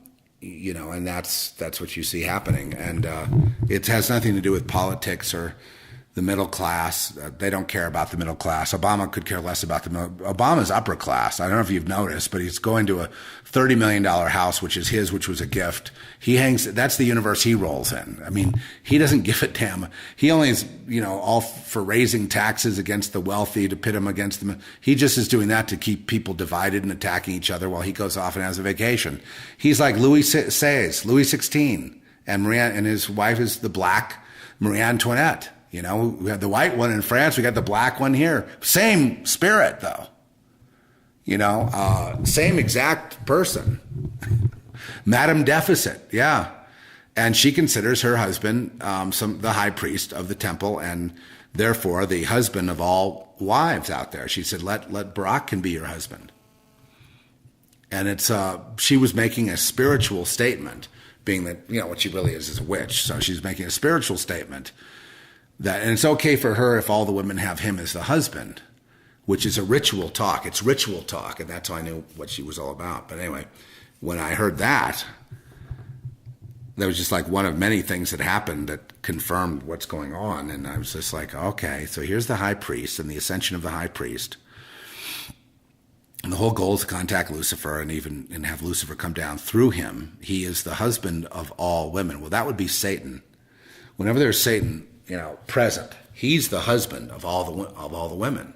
that's what you see happening. And it has nothing to do with politics or the middle class. They don't care about the middle class. Obama could care less about the middle. Obama's upper class. I don't know if you've noticed, but he's going to a $30 million house, which is his, which was a gift. That's the universe he rolls in. I mean, he doesn't give a damn. He only is, all for raising taxes against the wealthy to pit them against them. He just is doing that to keep people divided and attacking each other while he goes off and has a vacation. He's like Louis XVI, and Marie, and his wife is the black Marie Antoinette. We have the white one in France. We got the black one here. Same spirit, though. Same exact person. Madame Deficit, yeah. And she considers her husband the high priest of the temple and therefore the husband of all wives out there. She said, let Barack can be your husband. And she was making a spiritual statement, being that, what she really is a witch. So she's making a spiritual statement. And it's okay for her if all the women have him as the husband, which is a ritual talk. It's ritual talk, and that's how I knew what she was all about. But anyway, when I heard that was just like one of many things that happened that confirmed what's going on. And I was just like, okay, so here's the high priest and the ascension of the high priest. And the whole goal is to contact Lucifer and have Lucifer come down through him. He is the husband of all women. Well, that would be Satan. Whenever there's Satan, present, he's the husband of all the women.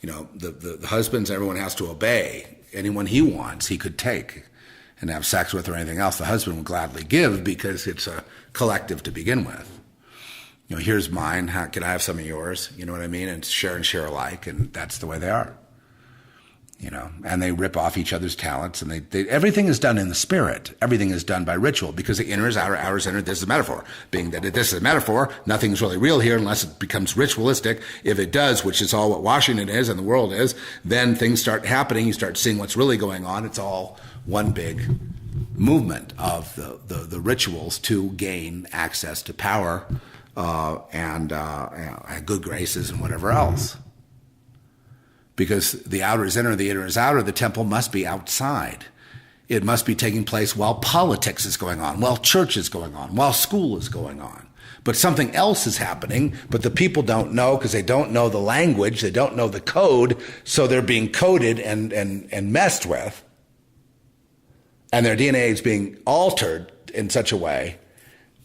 The husbands, everyone has to obey. Anyone he wants, he could take and have sex with or anything else. The husband would gladly give because it's a collective to begin with. Here's mine. How can I have some of yours? You know what I mean? And share alike, and that's the way they are. And they rip off each other's talents, and they everything is done in the spirit. Everything is done by ritual because the inner is outer, outer is inner. This is a metaphor. Being that this is a metaphor, nothing's really real here unless it becomes ritualistic. If it does, which is all what Washington is and the world is, then things start happening. You start seeing what's really going on. It's all one big movement of the rituals to gain access to power and good graces and whatever else. Because the outer is inner, the inner is outer, the temple must be outside. It must be taking place while politics is going on, while church is going on, while school is going on. But something else is happening, but the people don't know because they don't know the language, they don't know the code, so they're being coded and messed with. And their DNA is being altered in such a way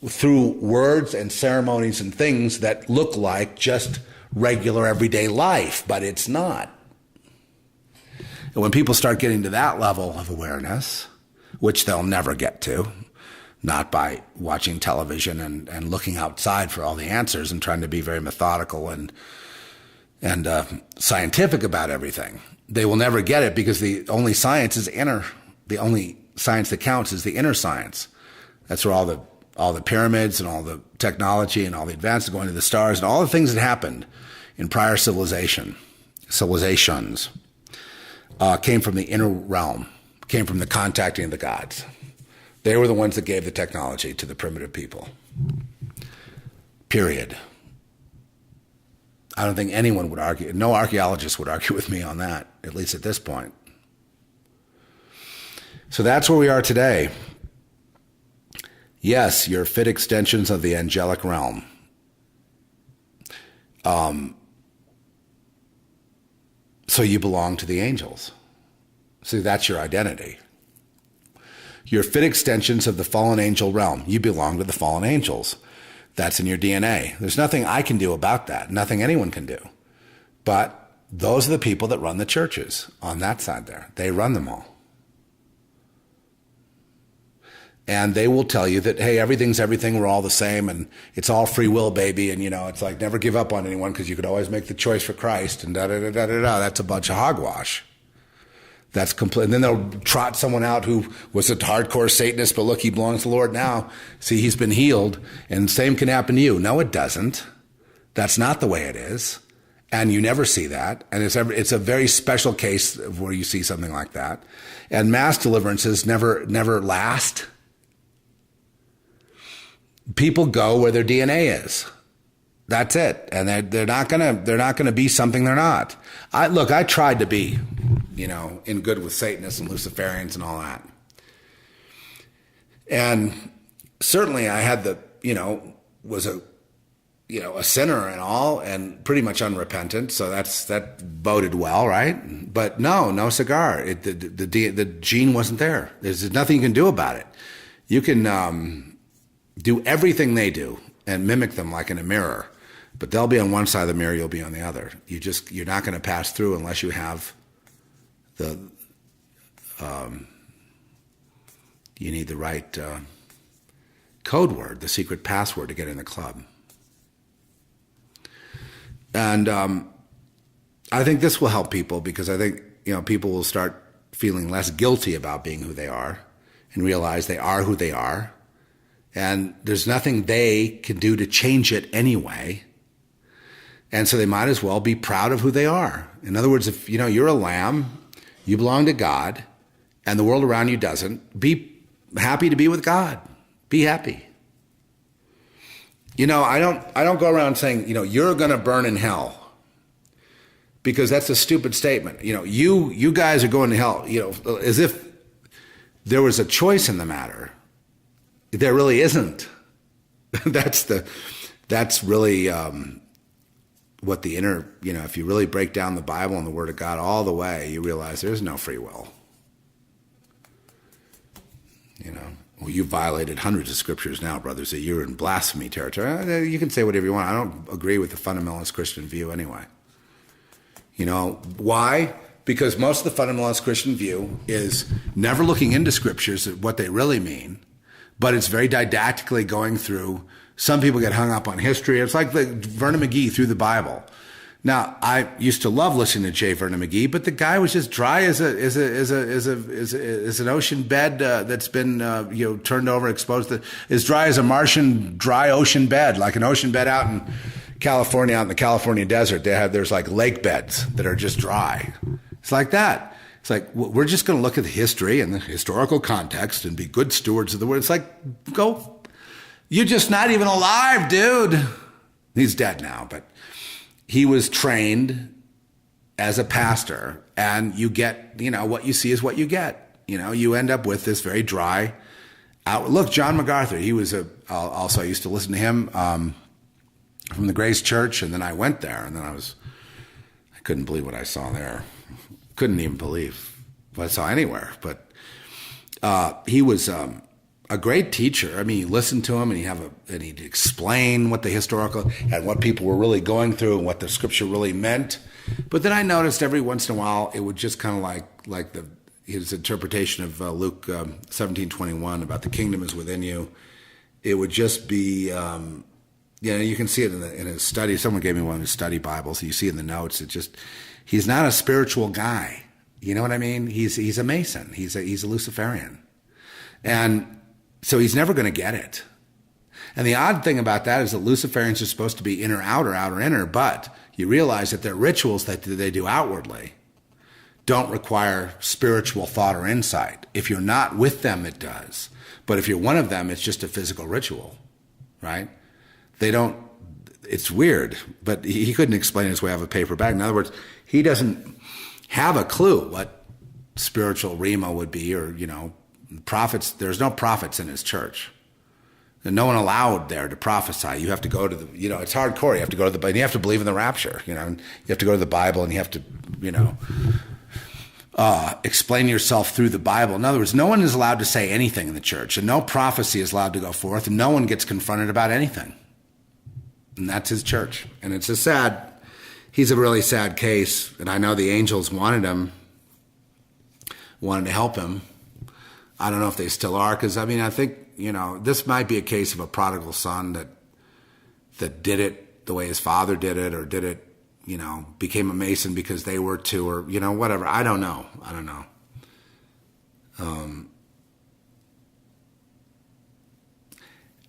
through words and ceremonies and things that look like just regular everyday life, but it's not. And when people start getting to that level of awareness, which they'll never get to, not by watching television and looking outside for all the answers and trying to be very methodical and scientific about everything, they will never get it because the only science is inner. The only science that counts is the inner science. That's where all the pyramids and all the technology and all the advances going to the stars and all the things that happened in prior civilizations came from the inner realm, came from the contacting of the gods. They were the ones that gave the technology to the primitive people. Period. I don't think anyone would argue, no archaeologist would argue with me on that, at least at this point. So that's where we are today. Yes, you're fit extensions of the angelic realm. So you belong to the angels. See, that's your identity. You're fit extensions of the fallen angel realm. You belong to the fallen angels. That's in your DNA. There's nothing I can do about that. Nothing anyone can do. But those are the people that run the churches on that side there. They run them all. And they will tell you that, hey, everything's everything, we're all the same, and it's all free will, baby, and, it's like never give up on anyone because you could always make the choice for Christ, and da-da-da-da-da-da. That's a bunch of hogwash. That's complete. And then they'll trot someone out who was a hardcore Satanist, but look, he belongs to the Lord now. See, he's been healed, and the same can happen to you. No, it doesn't. That's not the way it is. And you never see that. And it's a very special case of where you see something like that. And mass deliverances never last. People go where their DNA is. That's it. And they're not gonna be something they're not. I tried to be, in good with Satanists and Luciferians and all that. And certainly I had was a sinner and all, and pretty much unrepentant. So that boded well, right? But no cigar. The gene wasn't there. There's nothing you can do about it. You can do everything they do and mimic them like in a mirror, but they'll be on one side of the mirror, you'll be on the other. You're not going to pass through unless you have you need the right code word, the secret password to get in the club. And I think this will help people, because I think people will start feeling less guilty about being who they are and realize they are who they are. And there's nothing they can do to change it anyway. And so they might as well be proud of who they are. In other words, if you're a lamb, you belong to God, and the world around you doesn't, be happy to be with God. Be happy. I don't go around saying, you're going to burn in hell, because that's a stupid statement. You guys are going to hell, as if there was a choice in the matter. There really isn't. That's really what the inner, if you really break down the Bible and the Word of God all the way, you realize there's no free will. Well, you violated hundreds of scriptures now, brothers, that you're in blasphemy territory. You can say whatever you want. I don't agree with the fundamentalist Christian view anyway. Why? Because most of the fundamentalist Christian view is never looking into scriptures at what they really mean, but it's very didactically going through. Some people get hung up on history. It's like Vernon McGee through the Bible. Now, I used to love listening to J. Vernon McGee, but the guy was just dry as an ocean bed that's been turned over, exposed to, as dry as a Martian dry ocean bed, like an ocean bed out in California, out in the California desert. There's like lake beds that are just dry. It's like that. It's like, we're just going to look at the history and the historical context and be good stewards of the word. It's like, you're just not even alive, dude. He's dead now, but he was trained as a pastor, and you get, what you see is what you get. You end up with this very dry out. Look, John MacArthur, he was also, I used to listen to him from the Grace Church, and then I went there, and then I couldn't believe what I saw there. Couldn't even believe what I saw anywhere. But he was a great teacher. I mean, you listen to him, and he'd explain what the historical and what people were really going through and what the scripture really meant. But then I noticed every once in a while it would just kind of like his interpretation of Luke 17:21 about the kingdom is within you. It would just be, you can see it in his study. Someone gave me one of his study Bibles. You see in the notes. He's not a spiritual guy. You know what I mean? He's a Mason. He's a Luciferian, and so he's never going to get it. And the odd thing about that is that Luciferians are supposed to be inner, outer, outer, inner, but you realize that their rituals that they do outwardly don't require spiritual thought or insight. If you're not with them, it does. But if you're one of them, it's just a physical ritual, right? They don't, it's weird, but he couldn't explain his way out of a paper bag. In other words, he doesn't have a clue what spiritual rhema would be, or, prophets. There's no prophets in his church. And no one allowed there to prophesy. You have to go to the, it's hardcore. You have to go to the, and you have to believe in the rapture, and you have to go to the Bible, and you have to, explain yourself through the Bible. In other words, no one is allowed to say anything in the church, and no prophecy is allowed to go forth, and no one gets confronted about anything. And that's his church. And it's he's a really sad case, and I know the angels wanted to help him. I don't know if they still are, because, I think, this might be a case of a prodigal son that did it the way his father did it, or did it, became a Mason because they were too, or, whatever. I don't know.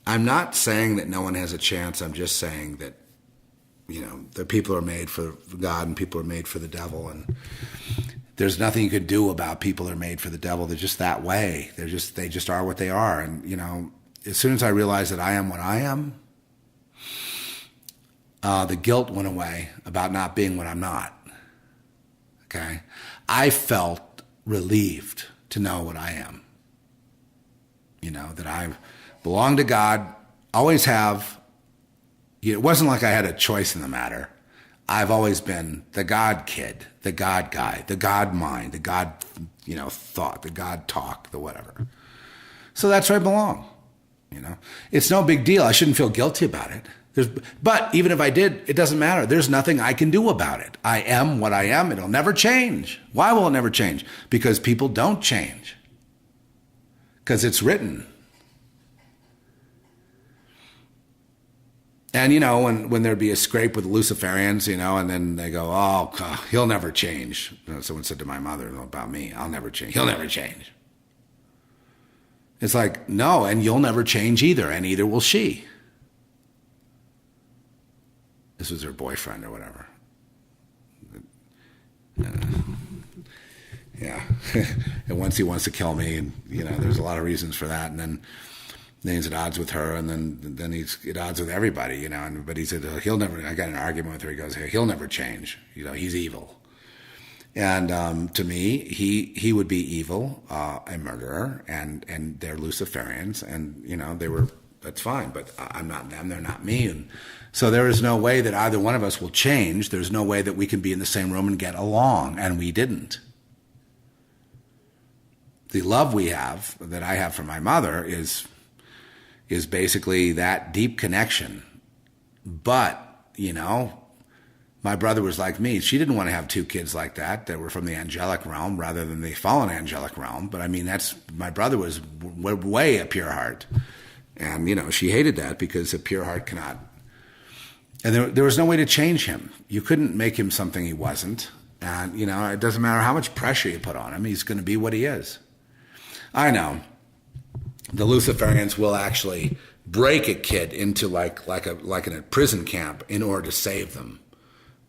I'm not saying that no one has a chance. I'm just saying that, the people are made for God and people are made for the devil, and there's nothing you could do about people that are made for the devil. They're just that way. They just are what they are. And, as soon as I realized that I am what I am, the guilt went away about not being what I'm not. Okay? I felt relieved to know what I am. That I belong to God, always have. It wasn't like I had a choice in the matter. I've always been the God kid, the God guy, the God mind, the God, thought, the God talk, the whatever. So that's where I belong. It's no big deal. I shouldn't feel guilty about it. But even if I did, it doesn't matter. There's nothing I can do about it. I am what I am. It'll never change. Why will it never change? Because people don't change. Because it's written. And, when there'd be a scrape with Luciferians, and then they go, oh, God, he'll never change. Someone said to my mother about me, I'll never change. He'll never change. It's like, no, and you'll never change either, and either will she. This was her boyfriend or whatever. Yeah. And once he wants to kill me, and, there's a lot of reasons for that, and then he's at odds with her, and then he's at odds with everybody, but he said, he'll never, I got in an argument with her, he goes, he'll never change, he's evil. And to me, he would be evil, a murderer, and they're Luciferians, and, that's fine, but I'm not them, they're not me, and so there is no way that either one of us will change. There's no way that we can be in the same room and get along, and we didn't. The love that I have for my mother is basically that deep connection. But, my brother was like me. She didn't want to have two kids like that were from the angelic realm rather than the fallen angelic realm. But, my brother was way a pure heart. And, she hated that because a pure heart cannot. And there was no way to change him. You couldn't make him something he wasn't. And, it doesn't matter how much pressure you put on him. He's going to be what he is. I know. The Luciferians will actually break a kid into like in a prison camp in order to save them,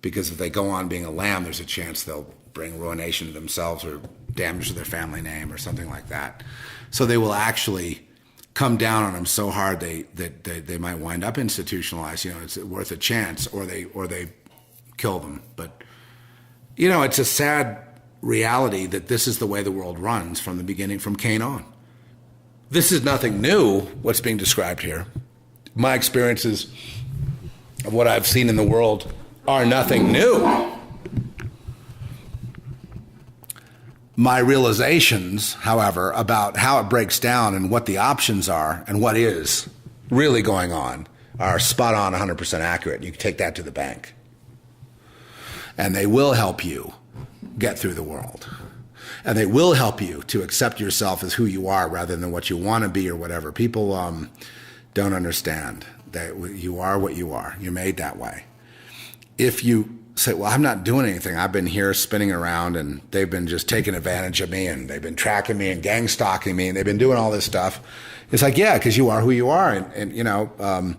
because if they go on being a lamb, there's a chance they'll bring ruination to themselves or damage to their family name or something like that. So they will actually come down on them so hard that they might wind up institutionalized. It's worth a chance, or they kill them. But it's a sad reality that this is the way the world runs from the beginning, from Cain on. This is nothing new, what's being described here. My experiences of what I've seen in the world are nothing new. My realizations, however, about how it breaks down and what the options are and what is really going on are spot on, 100% accurate. You can take that to the bank. And they will help you get through the world. And they will help you to accept yourself as who you are rather than what you want to be or whatever. People don't understand that you are what you are. You're made that way. If you say, well, I'm not doing anything. I've been here spinning around, and they've been just taking advantage of me, and they've been tracking me and gang stalking me, and they've been doing all this stuff. It's like, yeah, because you are who you are. And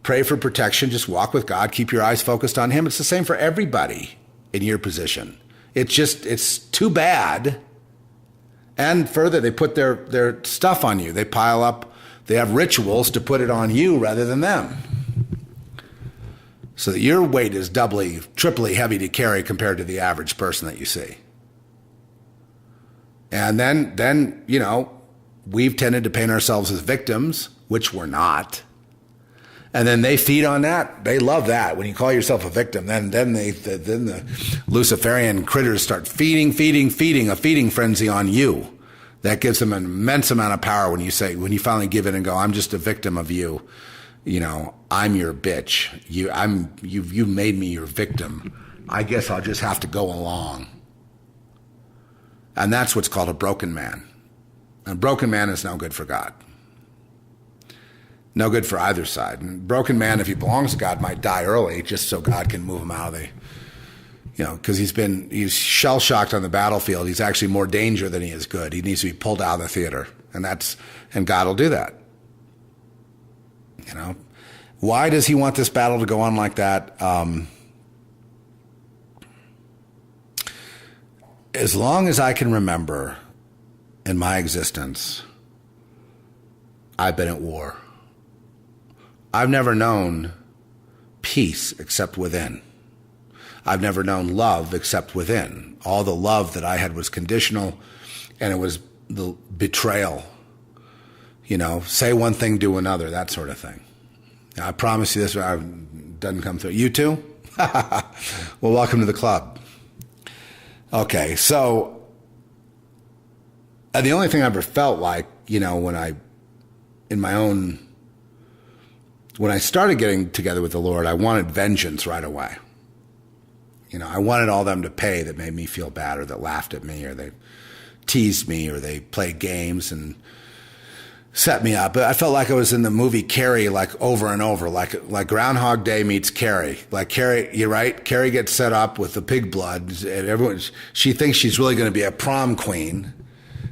pray for protection. Just walk with God. Keep your eyes focused on him. It's the same for everybody in your position. It's too bad. And further, they put their stuff on you. They pile up, they have rituals to put it on you rather than them. So that your weight is doubly, triply heavy to carry compared to the average person that you see. And then we've tended to paint ourselves as victims, which we're not. And then they feed on that. They love that. When you call yourself a victim, then the Luciferian critters start feeding a feeding frenzy on you. That gives them an immense amount of power when you finally give in and go, I'm just a victim of you. I'm your bitch. You made me your victim. I guess I'll just have to go along. And that's what's called a broken man. A broken man is no good for God. No good for either side. And broken man, if he belongs to God, might die early just so God can move him out of the, because he's shell-shocked on the battlefield. He's actually more danger than he is good. He needs to be pulled out of the theater. And God will do that. Why does he want this battle to go on like that? As long as I can remember in my existence, I've been at war. I've never known peace except within. I've never known love except within. All the love that I had was conditional, and it was the betrayal. Say one thing, do another, that sort of thing. I promise you this doesn't come through. You too? Well, welcome to the club. Okay, so the only thing I ever felt like, when I started getting together with the Lord, I wanted vengeance right away. I wanted all them to pay that made me feel bad, or that laughed at me, or they teased me, or they played games and set me up. But I felt like I was in the movie Carrie, like over and over, like Groundhog Day meets Carrie. Like Carrie, you're right. Carrie gets set up with the pig blood, and she thinks she's really going to be a prom queen,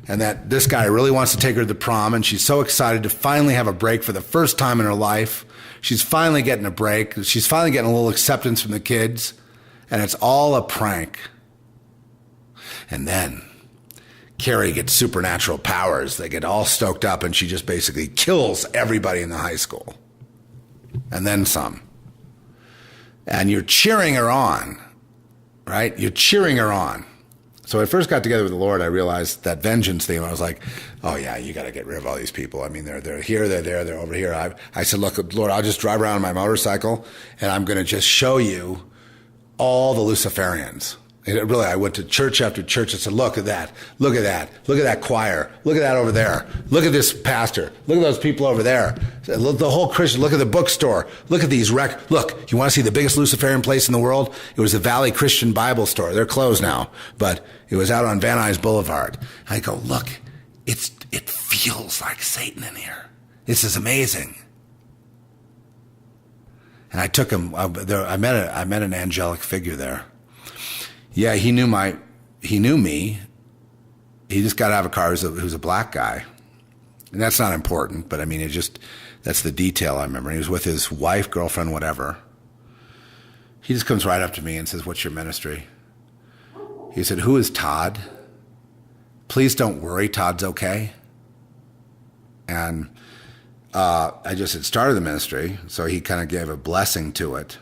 and that this guy really wants to take her to the prom, and she's so excited to finally have a break for the first time in her life. She's finally getting a break. She's finally getting a little acceptance from the kids, and it's all a prank. And then Carrie gets supernatural powers. They get all stoked up, and she just basically kills everybody in the high school. And then some. And you're cheering her on, right? You're cheering her on. So when I first got together with the Lord, I realized that vengeance theme. I was like, oh yeah, you got to get rid of all these people. I mean, they're here, they're there, they're over here. I said, look, Lord, I'll just drive around on my motorcycle, and I'm going to just show you all the Luciferians. I went to church after church and said, look at that, look at that, look at that choir, look at that over there, look at this pastor, look at those people over there, look, the whole Christian, look at the bookstore, look at these look, you want to see the biggest Luciferian place in the world? It was the Valley Christian Bible Store. They're closed now, but it was out on Van Nuys Boulevard. I go, look, it feels like Satan in here. This is amazing. And I took him, I met an angelic figure there. Yeah, he knew me. He just got out of a car who's a black guy. And that's not important, but I mean, that's the detail I remember. He was with his wife, girlfriend, whatever. He just comes right up to me and says, what's your ministry? He said, who is Todd? Please don't worry, Todd's okay. And I just had started the ministry, so he kind of gave a blessing to it.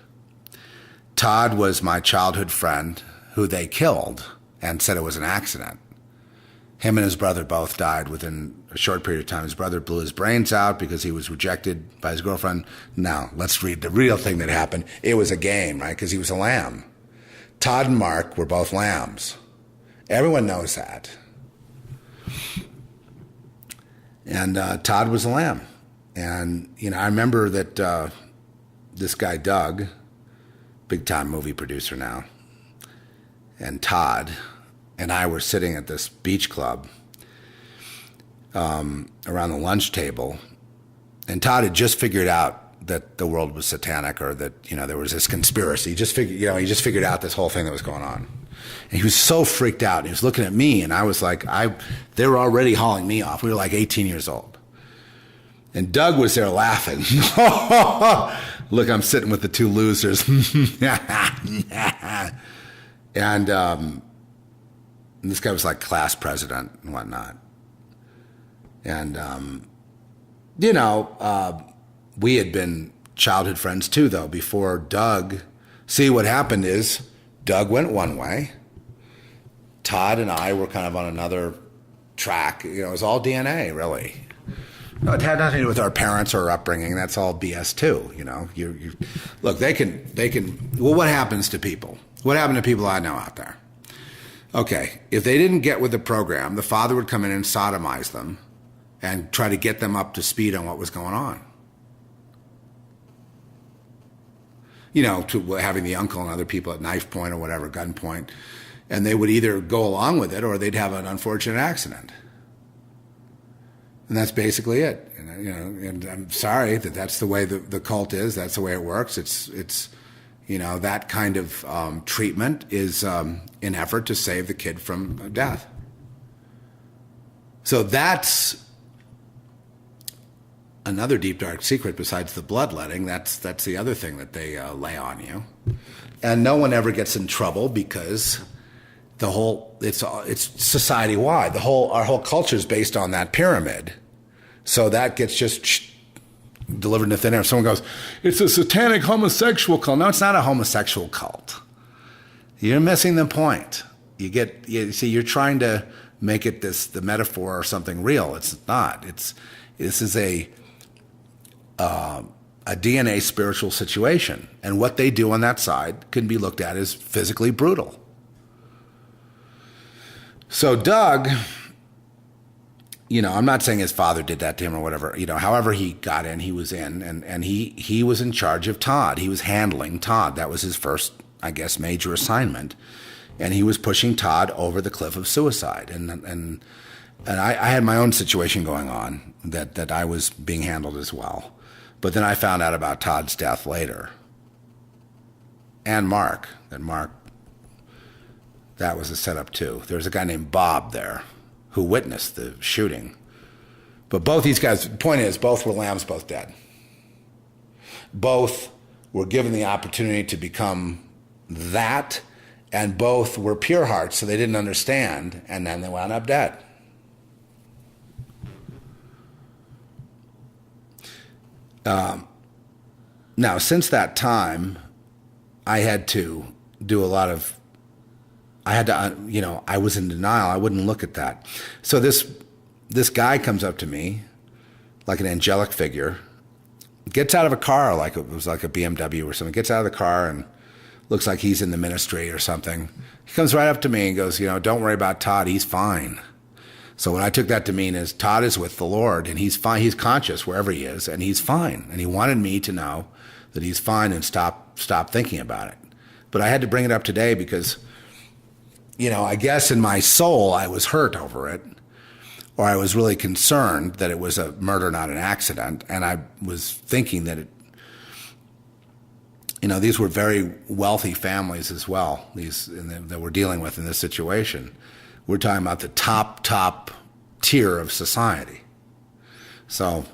Todd was my childhood friend who they killed and said it was an accident. Him and his brother both died within a short period of time. His brother blew his brains out because he was rejected by his girlfriend. Now, let's read the real thing that happened. It was a game, right? Because he was a lamb. Todd and Mark were both lambs. Everyone knows that. And Todd was a lamb. And, I remember that this guy, Doug, big-time movie producer now, and Todd and I were sitting at this beach club around the lunch table, and Todd had just figured out that the world was satanic, or that there was this conspiracy. He just figured out this whole thing that was going on, and he was so freaked out. He was looking at me, and I was like, they were already hauling me off. We were like 18 years old, and Doug was there laughing. Look, I'm sitting with the two losers. And And this guy was like class president and whatnot. And, we had been childhood friends too, though, before Doug. See, what happened is Doug went one way. Todd and I were kind of on another track. It was all DNA, really. No, it had nothing to do with our parents or our upbringing. That's all BS too. Look, they can. Well, what happens to people? What happened to people I know out there? Okay, if they didn't get with the program, the father would come in and sodomize them and try to get them up to speed on what was going on. To having the uncle and other people at knife point or whatever, gun point, and they would either go along with it or they'd have an unfortunate accident. And that's basically it. And I'm sorry that that's the way the cult is. That's the way it works. It's that kind of treatment is in effort to save the kid from death. So that's another deep, dark secret besides the bloodletting. That's the other thing that they lay on you. And no one ever gets in trouble because it's society-wide. Our whole culture is based on that pyramid. So that gets just delivered into thin air. If someone goes, it's a satanic homosexual cult. No, it's not a homosexual cult. You're missing the point. You're trying to make it the metaphor or something real. It's not. This is a DNA spiritual situation. And what they do on that side can be looked at as physically brutal. So Doug, I'm not saying his father did that to him or whatever. However he got in, he was in, and he was in charge of Todd. He was handling Todd. That was his first, I guess, major assignment. And he was pushing Todd over the cliff of suicide. And I had my own situation going on that I was being handled as well. But then I found out about Todd's death later. And Mark, that was a setup too. There was a guy named Bob there who witnessed the shooting. But both these guys, the point is, both were lambs, both dead. Both were given the opportunity to become that, and both were pure hearts, so they didn't understand, and then they wound up dead. Now, since that time, I had to do a lot of, I was in denial. I wouldn't look at that. So this guy comes up to me, like an angelic figure, gets out of a car, like it was like a BMW or something, gets out of the car and looks like he's in the ministry or something. He comes right up to me and goes, don't worry about Todd, he's fine. So what I took that to mean is Todd is with the Lord and he's fine. He's conscious wherever he is and he's fine. And he wanted me to know that he's fine and stop thinking about it. But I had to bring it up today because, I guess in my soul I was hurt over it, or I was really concerned that it was a murder, not an accident. And I was thinking that these were very wealthy families as well, that we're dealing with in this situation. We're talking about the top tier of society. So,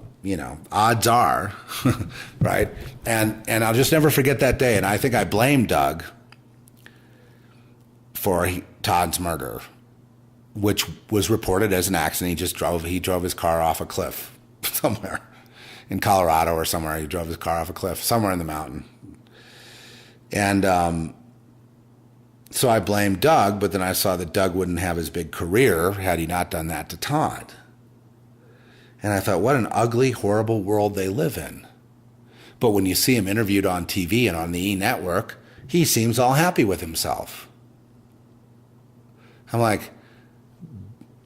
odds are, right? And I'll just never forget that day. And I think I blame Doug for Todd's murder, which was reported as an accident. He drove his car off a cliff somewhere in Colorado or somewhere. He drove his car off a cliff somewhere in the mountain. And so I blamed Doug, but then I saw that Doug wouldn't have his big career had he not done that to Todd. And I thought, what an ugly, horrible world they live in. But when you see him interviewed on TV and on the E! Network, he seems all happy with himself. I'm like,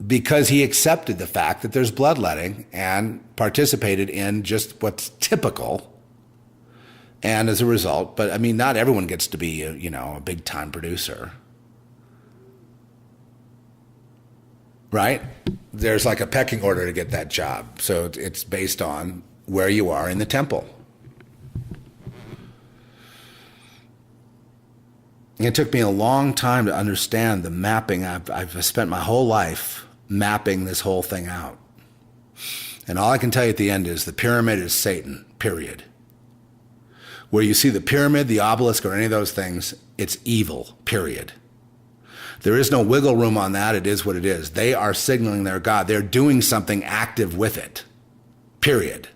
because he accepted the fact that there's bloodletting and participated in just what's typical. And as a result, but not everyone gets to be a big time producer. Right? There's like a pecking order to get that job. So it's based on where you are in the temple. It took me a long time to understand the mapping. I've spent my whole life mapping this whole thing out. And all I can tell you at the end is the pyramid is Satan, period. Where you see the pyramid, the obelisk, or any of those things, it's evil, period. There is no wiggle room on that. It is what it is. They are signaling their God. They're doing something active with it, period.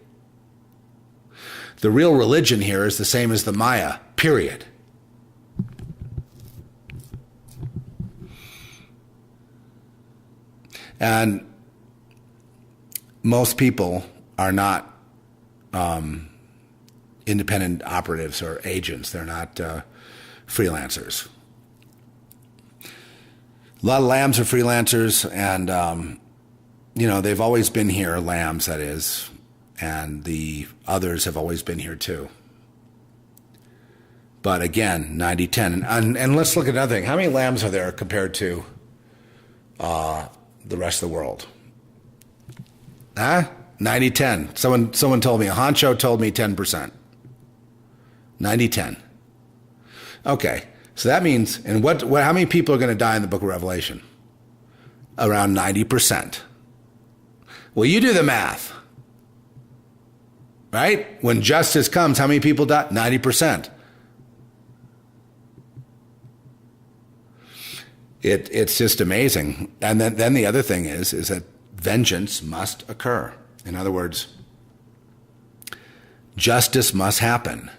The real religion here is the same as the Maya, period. And most people are not independent operatives or agents. They're not freelancers. A lot of lambs are freelancers, and, they've always been here, lambs, that is, and the others have always been here too. But again, 90-10. And let's look at another thing. How many lambs are there compared to the rest of the world? 90-10. Someone told me, a honcho told me 10%. 90-10. Okay, so that means, and how many people are going to die in the book of Revelation? Around 90%. Well, you do the math. Right? When justice comes, how many people die? 90%. It's just amazing. And then the other thing is that vengeance must occur. In other words, justice must happen.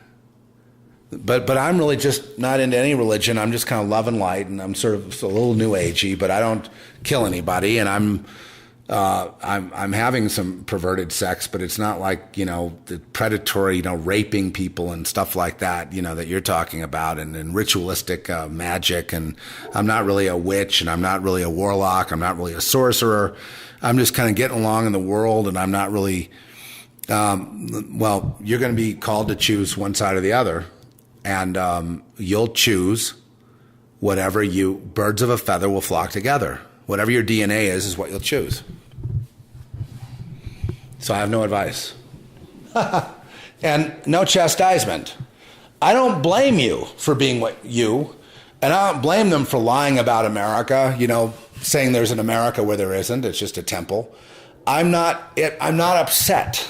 But I'm really just not into any religion. I'm just kind of love and light, and I'm sort of a little new agey, but I don't kill anybody, and I'm having some perverted sex, but it's not like, the predatory, raping people and stuff like that, that you're talking about, and ritualistic magic. And I'm not really a witch, and I'm not really a warlock. I'm not really a sorcerer. I'm just kind of getting along in the world, and I'm not really, you're going to be called to choose one side or the other. And you'll choose whatever birds of a feather will flock together. Whatever your DNA is what you'll choose. So I have no advice. And no chastisement. I don't blame you for being and I don't blame them for lying about America, saying there's an America where there isn't. It's just a temple. I'm not upset,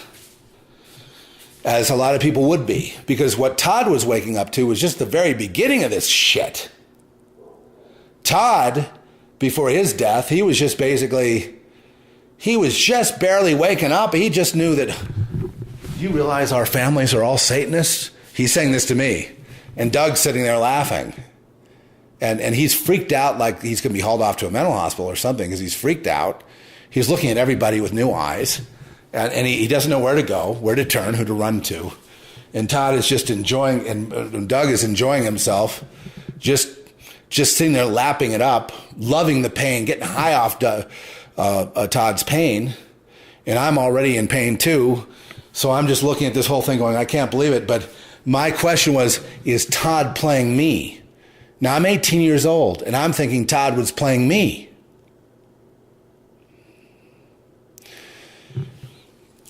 as a lot of people would be, because what Todd was waking up to was just the very beginning of this shit. Todd, before his death, he was just barely waking up. He just knew that, you realize our families are all Satanists? He's saying this to me. And Doug's sitting there laughing. And he's freaked out, like he's going to be hauled off to a mental hospital or something, because he's freaked out. He's looking at everybody with new eyes. And he doesn't know where to go, where to turn, who to run to. And Todd is just enjoying, and Doug is enjoying himself, just sitting there lapping it up, loving the pain, getting high off Todd's pain. And I'm already in pain too. So I'm just looking at this whole thing going, I can't believe it. But my question was, is Todd playing me? Now I'm 18 years old, and I'm thinking Todd was playing me.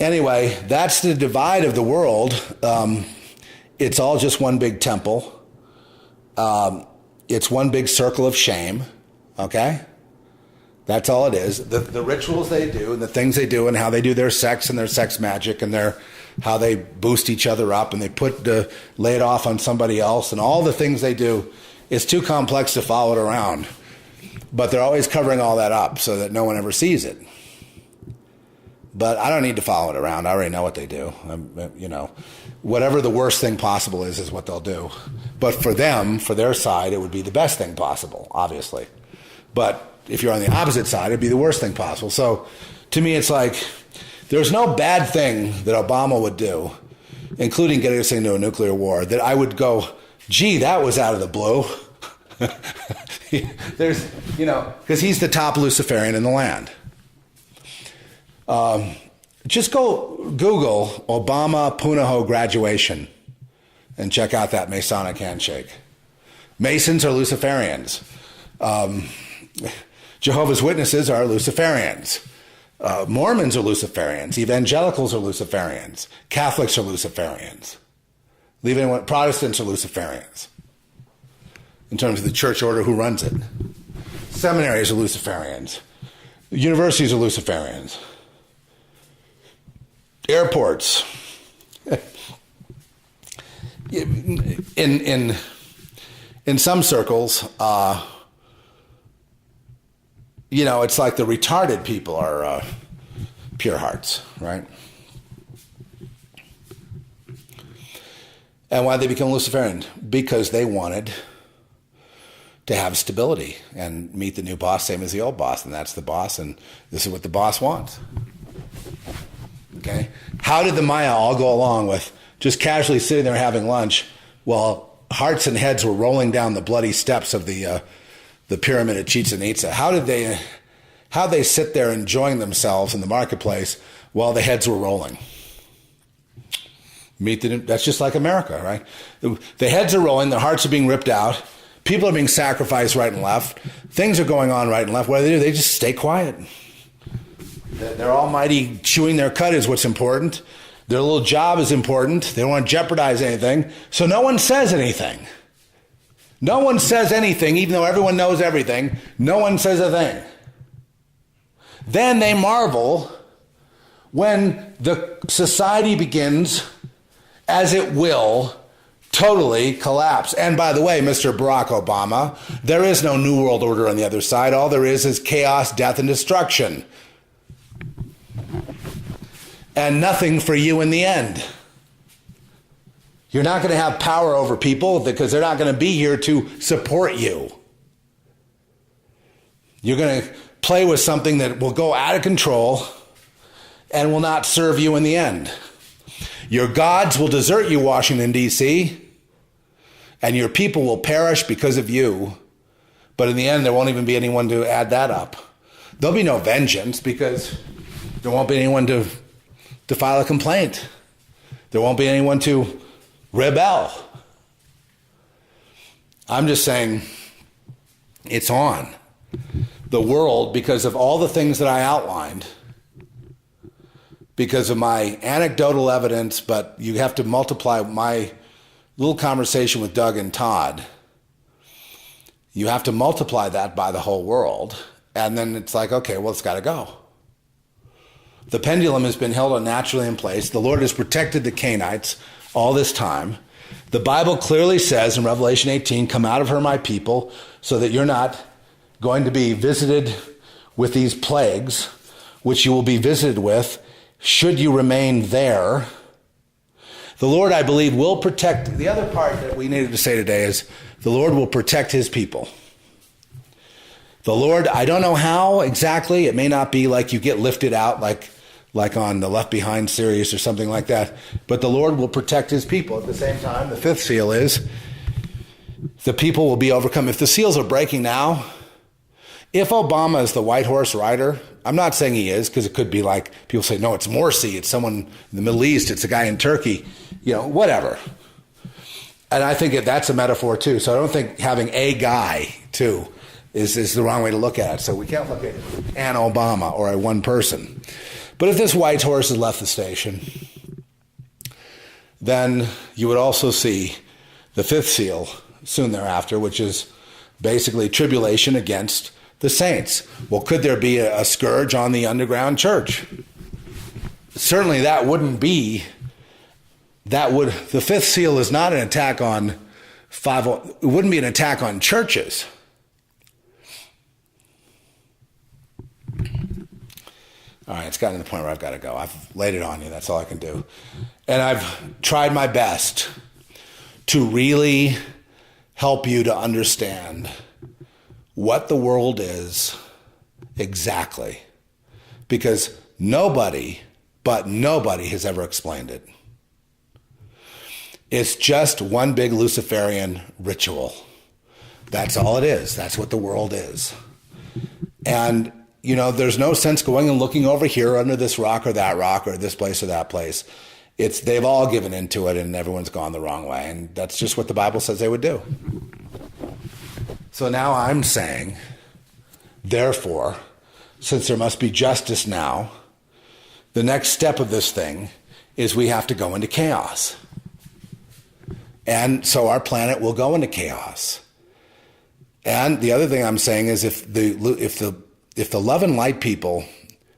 Anyway, that's the divide of the world. It's all just one big temple. It's one big circle of shame, okay? That's all it is. The rituals they do, and the things they do, and how they do their sex and their sex magic, and how they boost each other up, and they lay it off on somebody else, and all the things they do, it's too complex to follow it around. But they're always covering all that up so that no one ever sees it. But I don't need to follow it around. I already know what they do. Whatever the worst thing possible is what they'll do. But for them, for their side, it would be the best thing possible, obviously. But if you're on the opposite side, it'd be the worst thing possible. So to me, it's like there's no bad thing that Obama would do, including getting us into a nuclear war, that I would go, gee, that was out of the blue. There's, because he's the top Luciferian in the land. Just go Google Obama Punahou graduation and check out that Masonic handshake. Masons are Luciferians. Jehovah's Witnesses are Luciferians. Mormons are Luciferians. Evangelicals are Luciferians. Catholics are Luciferians. Protestants are Luciferians. In terms of the church order, who runs it. Seminaries are Luciferians. Universities are Luciferians. Airports. In some circles, it's like the retarded people are pure hearts, right? And why did they become Luciferian? Because they wanted to have stability and meet the new boss, same as the old boss, and that's the boss, and this is what the boss wants. Okay? How did the Maya all go along with just casually sitting there having lunch while hearts and heads were rolling down the bloody steps of the pyramid at Chichen Itza? How did they sit there enjoying themselves in the marketplace while the heads were rolling? That's just like America, right? The heads are rolling, the hearts are being ripped out, people are being sacrificed right and left, things are going on right and left. What do? They just stay quiet. Their almighty chewing their cud is what's important. Their little job is important. They don't want to jeopardize anything. So no one says anything. No one says anything, even though everyone knows everything. No one says a thing. Then they marvel when the society begins, as it will, totally collapse. And by the way, Mr. Barack Obama, there is no new world order on the other side. All there is chaos, death, and destruction. And nothing for you in the end. You're not going to have power over people because they're not going to be here to support you. You're going to play with something that will go out of control and will not serve you in the end. Your gods will desert you, Washington, D.C., and your people will perish because of you. But in the end, there won't even be anyone to add that up. There'll be no vengeance because there won't be anyone to file a complaint. There won't be anyone to rebel. I'm just saying it's on. The world, because of all the things that I outlined, because of my anecdotal evidence, but you have to multiply my little conversation with Doug and Todd. You have to multiply that by the whole world. And then it's like, okay, well, it's got to go. The pendulum has been held unnaturally in place. The Lord has protected the Canaanites all this time. The Bible clearly says in Revelation 18, come out of her, my people, so that you're not going to be visited with these plagues, which you will be visited with should you remain there. The Lord, I believe, will protect. The other part that we needed to say today is the Lord will protect his people. The Lord, I don't know how exactly. It may not be like you get lifted out like on the Left Behind series or something like that. But the Lord will protect his people. At the same time, the fifth seal is the people will be overcome. If the seals are breaking now, if Obama is the white horse rider, I'm not saying he is, because it could be like people say, no, it's Morsi, it's someone in the Middle East, it's a guy in Turkey, whatever. And I think that's a metaphor too. So I don't think having a guy too is the wrong way to look at it. So we can't look at an Obama or a one person. But if this white horse has left the station, then you would also see the fifth seal soon thereafter, which is basically tribulation against the saints. Well, could there be a scourge on the underground church? Certainly that wouldn't be, the fifth seal is not an attack on it wouldn't be an attack on churches. All right, it's gotten to the point where I've got to go. I've laid it on you. That's all I can do. And I've tried my best to really help you to understand what the world is exactly. Because nobody has ever explained it. It's just one big Luciferian ritual. That's all it is. That's what the world is. And there's no sense going and looking over here under this rock or this place or that place. They've all given into it and everyone's gone the wrong way. And that's just what the Bible says they would do. So now I'm saying, therefore, since there must be justice now, the next step of this thing is we have to go into chaos. And so our planet will go into chaos. And the other thing I'm saying is if the love and light people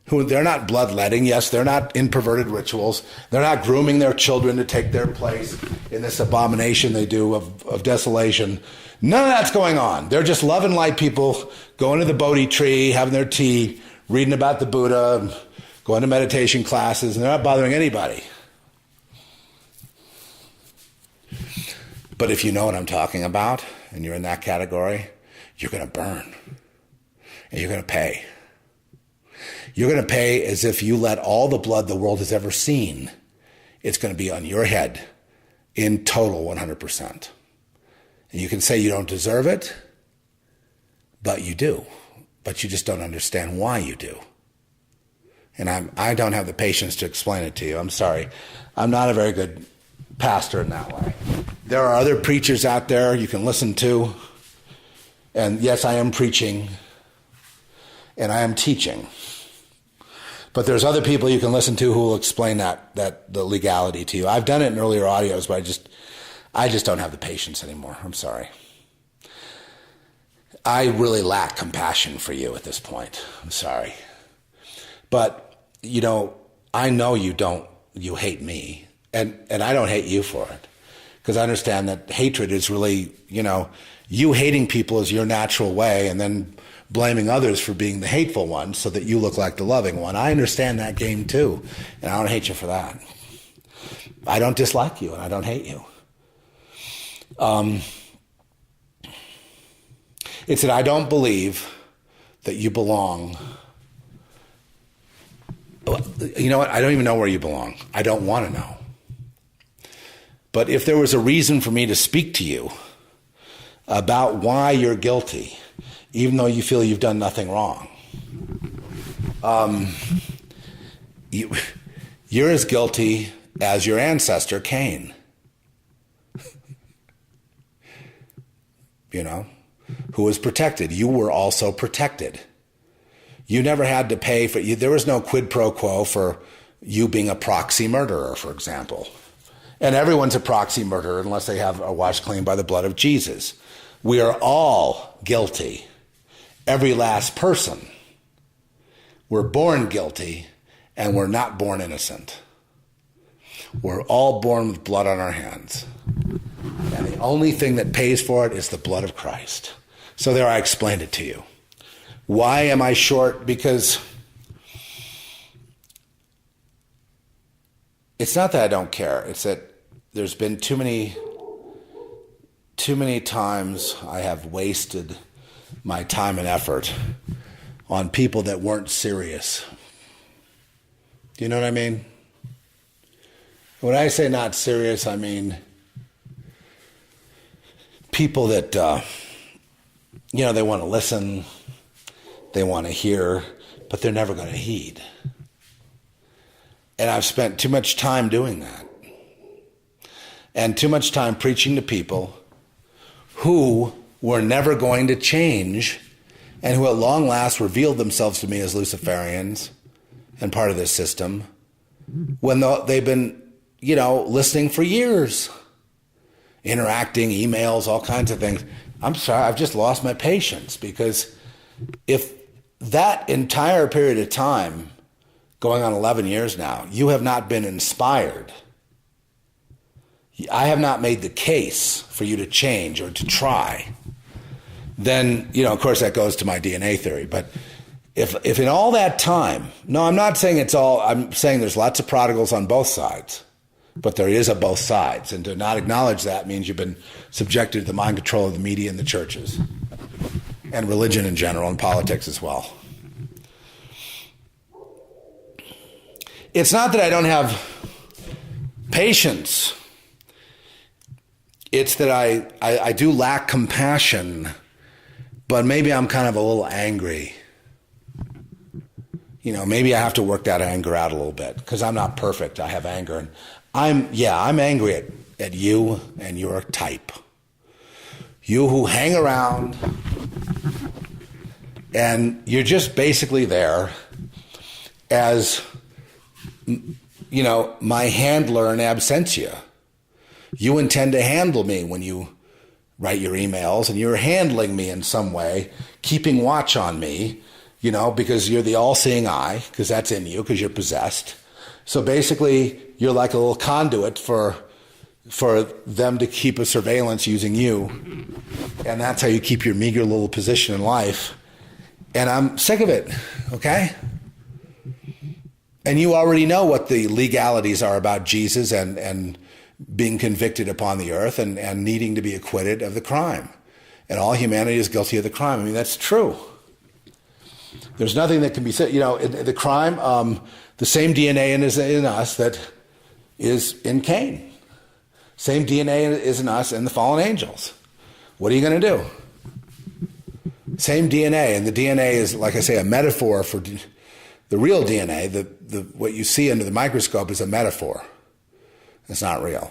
who they're not bloodletting. Yes, they're not in perverted rituals. They're not grooming their children to take their place in this abomination they do of desolation. None of that's going on. They're just love and light people going to the Bodhi tree, having their tea, reading about the Buddha, going to meditation classes, and they're not bothering anybody. But if you know what I'm talking about, and you're in that category, you're going to burn. And you're going to pay. You're going to pay as if you let all the blood the world has ever seen. It's going to be on your head in total 100%. And you can say you don't deserve it, but you do. But you just don't understand why you do. And I don't have the patience to explain it to you. I'm sorry. I'm not a very good pastor in that way. There are other preachers out there you can listen to. And yes, I am preaching. And I am teaching. But there's other people you can listen to who will explain the legality to you. I've done it in earlier audios, but I just don't have the patience anymore. I'm sorry. I really lack compassion for you at this point. I'm sorry. But, I know you hate me, and I don't hate you for it. Because I understand that hatred is really, you hating people is your natural way, and then blaming others for being the hateful one so that you look like the loving one. I understand that game too, and I don't hate you for that. I don't dislike you, and I don't hate you. It's that I don't believe that you belong. You know what? I don't even know where you belong. I don't want to know. But if there was a reason for me to speak to you about why you're guilty, even though you feel you've done nothing wrong, you're as guilty as your ancestor Cain. Who was protected. You were also protected. You never had to pay for you. There was no quid pro quo for you being a proxy murderer, for example. And everyone's a proxy murderer unless they have a washed clean by the blood of Jesus. We are all guilty. Every last person. We're born guilty, and we're not born innocent. We're all born with blood on our hands. And the only thing that pays for it is the blood of Christ. So there, I explained it to you. Why am I short? Because it's not that I don't care. It's that there's been too many times I have wasted my time and effort on people that weren't serious. Do you know what I mean? When I say not serious, I mean people that, they want to listen, they want to hear, but they're never going to heed. And I've spent too much time doing that. And too much time preaching to people who were never going to change and who at long last revealed themselves to me as Luciferians and part of this system when they've been, listening for years, interacting, emails, all kinds of things. I'm sorry, I've just lost my patience, because if that entire period of time, going on 11 years now, you have not been inspired, I have not made the case for you to change or to try, then, of course that goes to my DNA theory. But if in all that time, no, I'm not saying it's all, I'm saying there's lots of prodigals on both sides, but there is a both sides. And to not acknowledge that means you've been subjected to the mind control of the media and the churches and religion in general and politics as well. It's not that I don't have patience. It's that I do lack compassion, but maybe I'm kind of a little angry. Maybe I have to work that anger out a little bit, because I'm not perfect. I have anger. And I'm angry at you and your type. You who hang around and you're just basically there as, my handler in absentia. You intend to handle me when you write your emails, and you're handling me in some way, keeping watch on me, because you're the all-seeing eye, because that's in you, because you're possessed. So basically, you're like a little conduit for them to keep a surveillance using you. And that's how you keep your meager little position in life. And I'm sick of it, okay? And you already know what the legalities are about Jesus and being convicted upon the earth and needing to be acquitted of the crime. And all humanity is guilty of the crime. I mean, that's true. There's nothing that can be said. The crime, the same DNA is in us that is in Cain. Same DNA is in us and the fallen angels. What are you going to do? Same DNA, and the DNA is, like I say, a metaphor for the real DNA. What you see under the microscope is a metaphor. It's not real.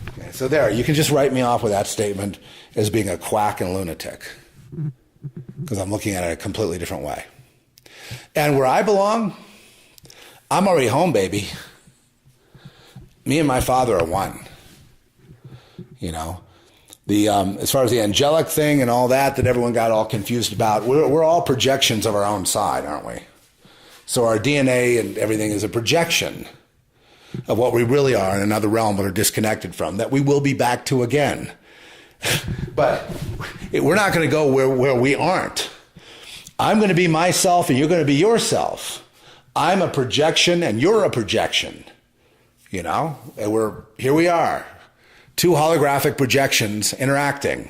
Okay, so there, you can just write me off with that statement as being a quack and a lunatic, because I'm looking at it a completely different way. And where I belong, I'm already home, baby. Me and my Father are one. As far as the angelic thing and all that everyone got all confused about, we're all projections of our own side, aren't we? So our DNA and everything is a projection of what we really are in another realm that are disconnected from, that we will be back to again. But we're not going to go where we aren't. I'm going to be myself and you're going to be yourself. I'm a projection and you're a projection. And here we are. Two holographic projections interacting.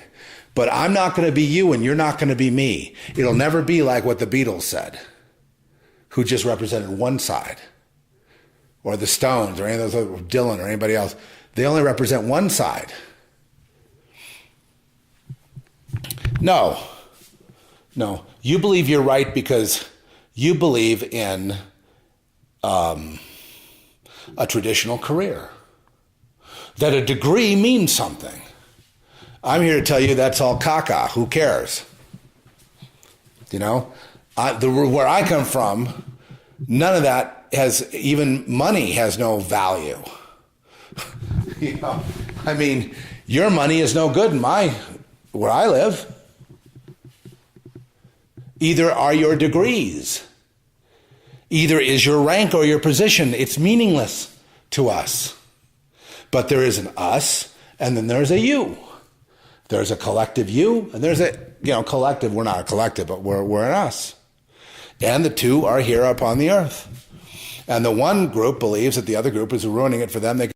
But I'm not going to be you and you're not going to be me. It'll never be like what the Beatles said, who just represented one side. Or the Stones or any of those, Dylan or anybody else. They only represent one side. No. You believe you're right because you believe in a traditional career. That a degree means something. I'm here to tell you that's all caca. Who cares? Where I come from, none of that even money has no value. Your money is no good in where I live. Either are your degrees. Either is your rank or your position. It's meaningless to us. But there is an us, and then there's a you. There's a collective you, and there's a, collective. We're not a collective, but we're an us. And the two are here upon the earth. And the one group believes that the other group is ruining it for them. They